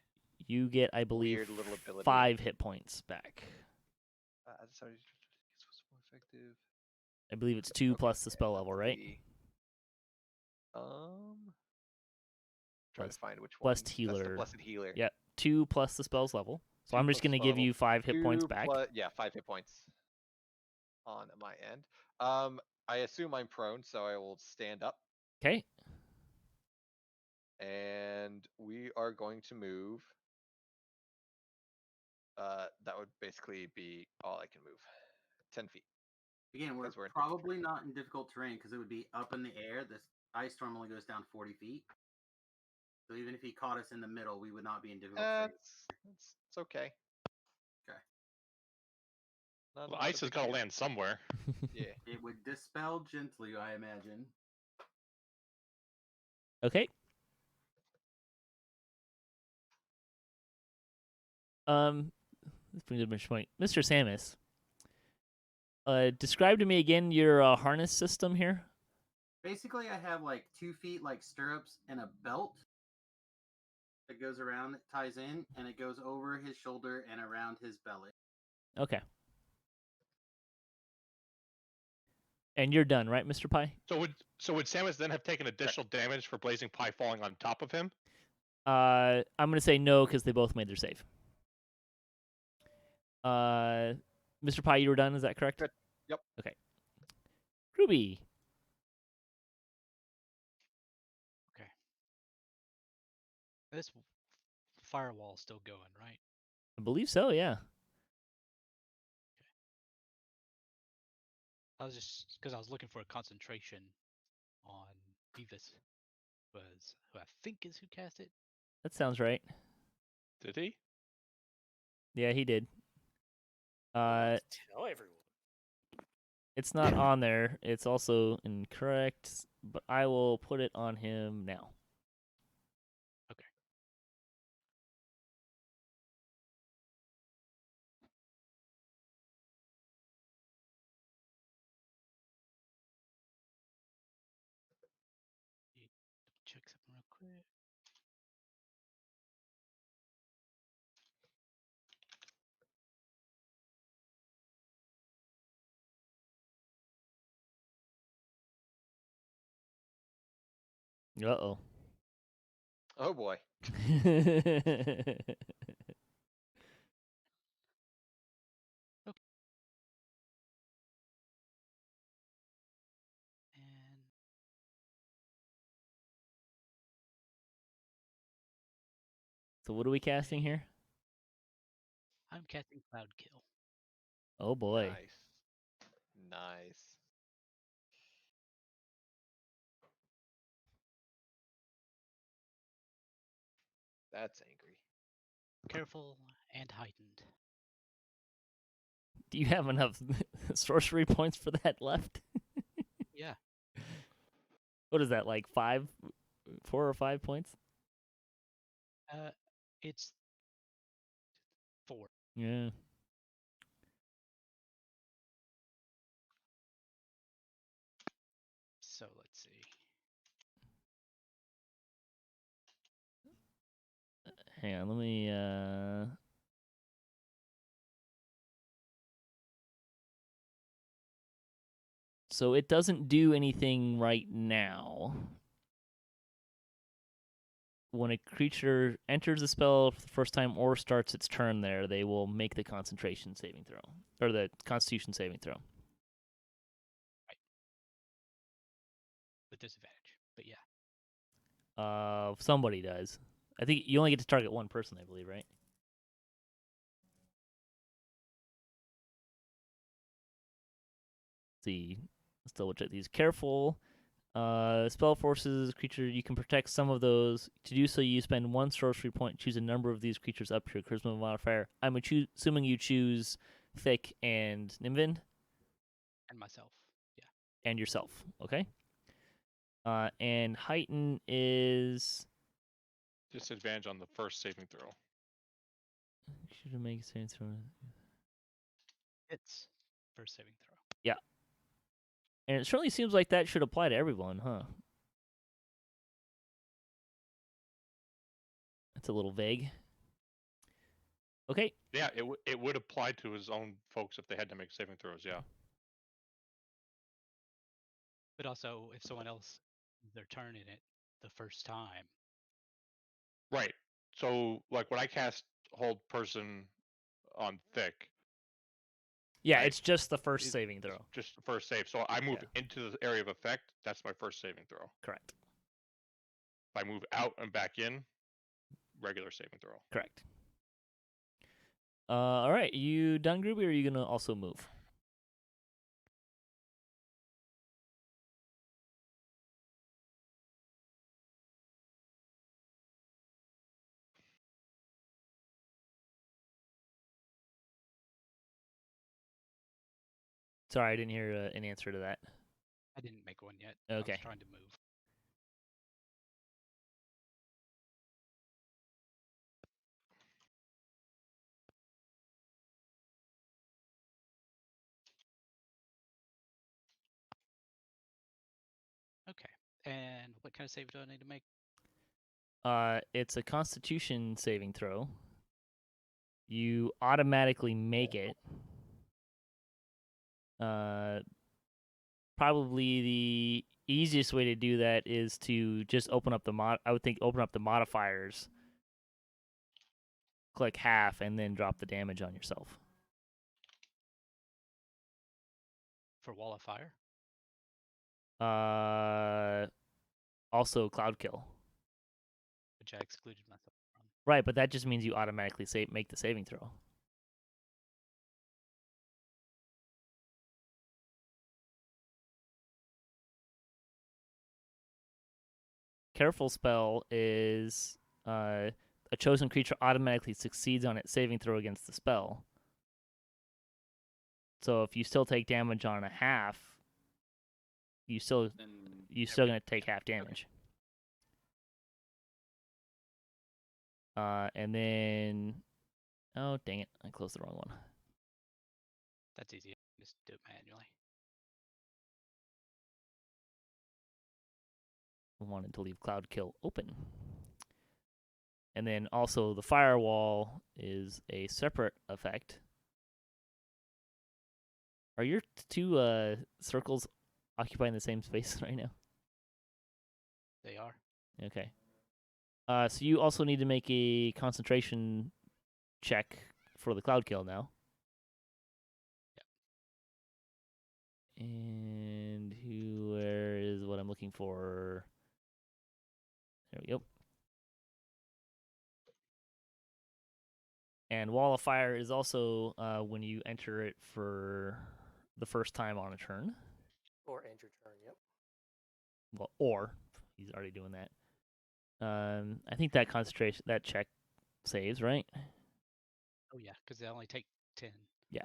you get, I believe, weird little ability. 5 hit points back. sorry, what's more effective? I believe it's 2 Okay, plus the yeah, spell not level, right? 3. Trying to Blessed- find which one. Blessed That's healer. the blessed healer. Yeah, 2 plus the spell's level. So 2 I'm just plus gonna spell give level. you 5 hit points 2 back. yeah, 5 hit points on my end. I assume I'm prone, so I will stand up, Okay. and we are going to move. That would basically be all I can move. 10 feet. Again, we're 'Cause we're in probably not in difficult terrain because it would be up in the air. This ice storm only goes down 40 feet. So even if he caught us in the middle, we would not be in difficult terrain. It's okay. Okay. Not, Well, not a ice has big got to deal. land somewhere. Yeah. It would dispel gently, I imagine. Okay. This brings up a point. Mr. Samus, describe to me again your harness system here. Basically, I have like 2 feet like stirrups and a belt that goes around, that ties in, and it goes over his shoulder and around his belly. Okay. And you're done, right, Mr. Pie? So would Samus then have taken additional damage for Blazingpie falling on top of him? I'm gonna say no because they both made their save. Mr. Pie, you were done. Is that correct? Good. Yep. Okay. Gruubii. Okay. This firewall's still going, right? I believe so. Yeah. I was just because I was looking for a concentration on Baevis, was who I think is who cast it. That sounds right. Did he? Yeah, he did. Tell everyone. It's not on there. It's also incorrect, but I will put it on him now. Okay. Check something real quick. Uh-oh. Oh boy. And So what are we casting here? I'm casting Cloud Kill. Oh boy. Nice. Nice. That's angry. Careful and heightened. Do you have enough sorcery points for that left? Yeah. What is that, like 4 or 5 points? It's 4. Yeah. So let's see. Hang on, let me So it doesn't do anything right now. When a creature enters the spell for the first time or starts its turn there, they will make the concentration saving throw. Or the constitution saving throw. With disadvantage. But yeah. Somebody does. I think you only get to target one person, I believe, right? Let's see. Let's double check these. Careful. Spell forces creature. You can protect some of those. To do so, you spend 1 sorcery point. Choose a number of these creatures up to your charisma modifier. I'm assuming you choose Thick and Nimvind. And myself. Yeah. And yourself. Okay. And heighten is Disadvantage on the first saving throw. should make a saving throw. It's first saving throw. Yeah. And it certainly seems like that should apply to everyone, huh? That's a little vague. Okay. Yeah, it would apply to his own folks if they had to make saving throws. Yeah. But also, if someone else their turn in it the first time, Right. So like when I cast Hold Person on Thick, Yeah, right? it's just the first It- saving throw. just the first save. So I move Yeah. into the area of effect. That's my first saving throw. Correct. If I move out and back in, regular saving throw. Correct. All right. You done, Gruubii, or are you gonna also move? Sorry, I didn't hear an answer to that. I didn't make one yet. I Okay. was trying to move. Okay. And what kind of save do I need to make? It's a Constitution saving throw. You automatically make it. Probably the easiest way to do that is to just open up the open up the modifiers, click half, and then drop the damage on yourself. For Wall of Fire? Also Cloud Kill. Which I excluded myself from. Right, but that just means you automatically make the saving throw. Careful spell is a chosen creature automatically succeeds on its saving throw against the spell. So if you still take damage on a half, you're still gonna take half damage. And then, oh dang it, I closed the wrong one. That's easy. Just do it manually. I wanted to leave Cloud Kill open. And then also the firewall is a separate effect. Are your two circles occupying the same space right now? They are. Okay. So you also need to make a concentration check for the Cloud Kill now. Yep. And where is what I'm looking for? There we go. And Wall of Fire is also when you enter it for the first time on a turn. Or end your turn. Yep. Well, or he's already doing that. I think that that check saves, right? Oh yeah, because they only take 10. Yeah.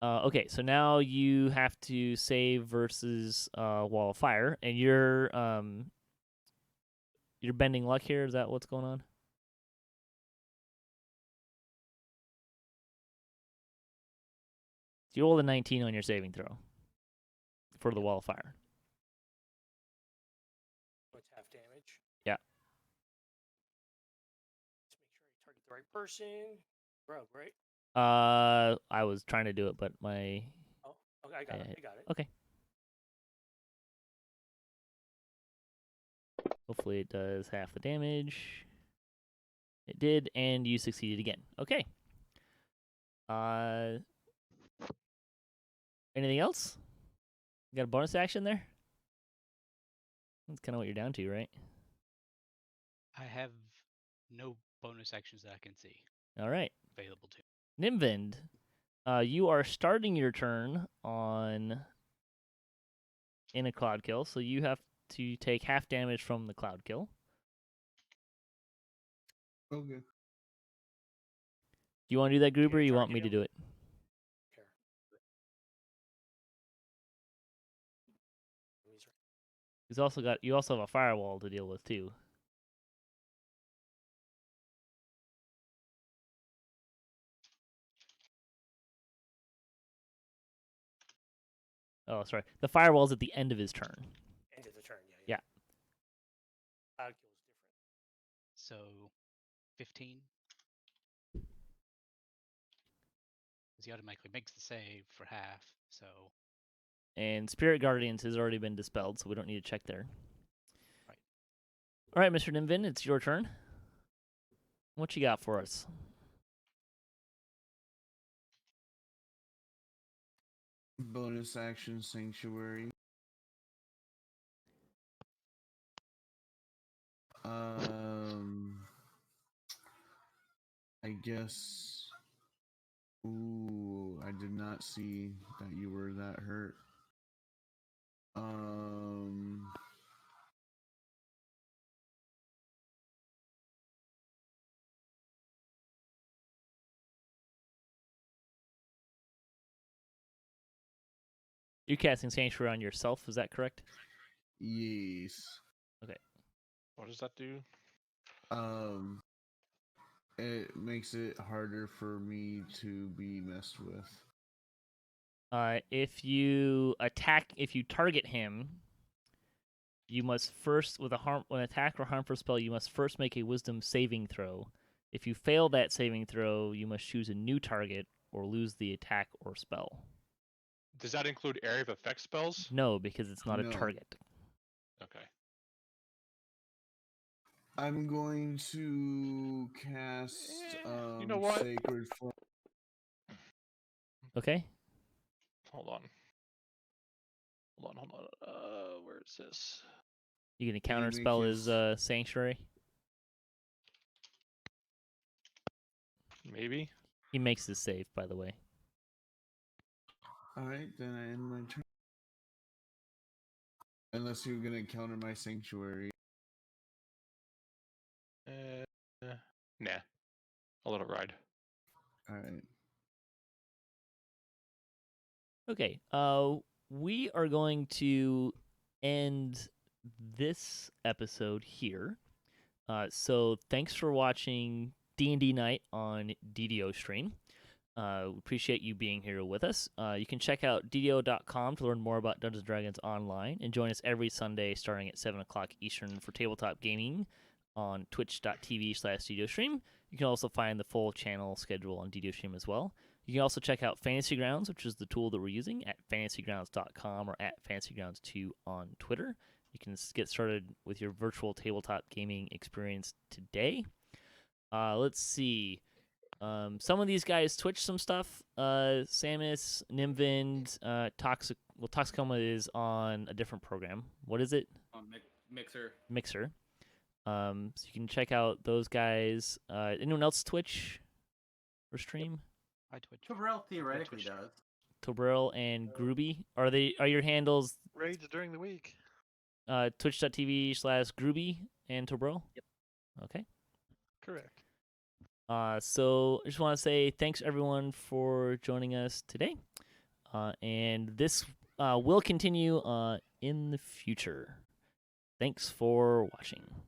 Okay, so now you have to save versus Wall of Fire, and you're bending luck here. Is that what's going on? So you rolled a 19 on your saving throw for the Wall of Fire. What's half damage? Yeah. Let's make sure I target the right person. Rogue, right? I was trying to do it, but my. Oh, okay, I got it. I got it. Okay. Hopefully it does half the damage. It did, and you succeeded again. Okay. Anything else? You got a bonus action there? That's kind of what you're down to, right? I have no bonus actions that I can see All right. available to. Nimvind, you are starting your turn in a Cloud Kill, so you have to take half damage from the Cloud Kill. Okay. Do you want to do that, Gruubii, or you want me to do it? Here. You also have a firewall to deal with too. Oh, sorry. The firewall's at the end of his turn. End of the turn. Yeah. Cloud kill is different. So 15. because he automatically makes the save for half. So And Spirit Guardians has already been dispelled, so we don't need to check there. Right. All right, Mr. Nimvind, it's your turn. What you got for us? Bonus action Sanctuary. I guess. Ooh, I did not see that you were that hurt. You're casting Sanctuary on yourself, is that correct? Yes. Okay. What does that do? It makes it harder for me to be messed with. If you target him, you must first, with an attack or harmful spell, you must first make a Wisdom saving throw. If you fail that saving throw, you must choose a new target or lose the attack or spell. Does that include area of effect spells? No, because it's not a No. target. Okay. I'm going to cast You know what? Sacred Flame. Okay. Hold on. Where is this? You gonna Can you counter make spell his- his Sanctuary? Maybe. He makes his save, by the way. Alright, then I end my turn. Unless you're gonna counter my Sanctuary. Nah. I'll let it ride. Alright. Okay. We are going to end this episode here. So thanks for watching D&D Night on DDOstream. Appreciate you being here with us. You can check out DDO.com to learn more about Dungeons & Dragons online and join us every Sunday starting at 7 o'clock Eastern for tabletop gaming on twitch.tv/DDOstream. You can also find the full channel schedule on DDOstream as well. You can also check out Fantasy Grounds, which is the tool that we're using, at fantasygrounds.com or at fantasygrounds2 on Twitter. You can get started with your virtual tabletop gaming experience today. Let's see. Some of these guys Twitch some stuff. Samius, Nimvind, Toxicoma is on a different program. What is it? Mixer. Mixer. So you can check out those guys. Anyone else Twitch or stream? I Twitch. Tobril theoretically does. Tobril and Gruubii. Are your handles Raids during the week. twitch.tv/Gruubii and Tobril? Yep. Okay. Correct. So I just want to say thanks everyone for joining us today. And this will continue in the future. Thanks for watching.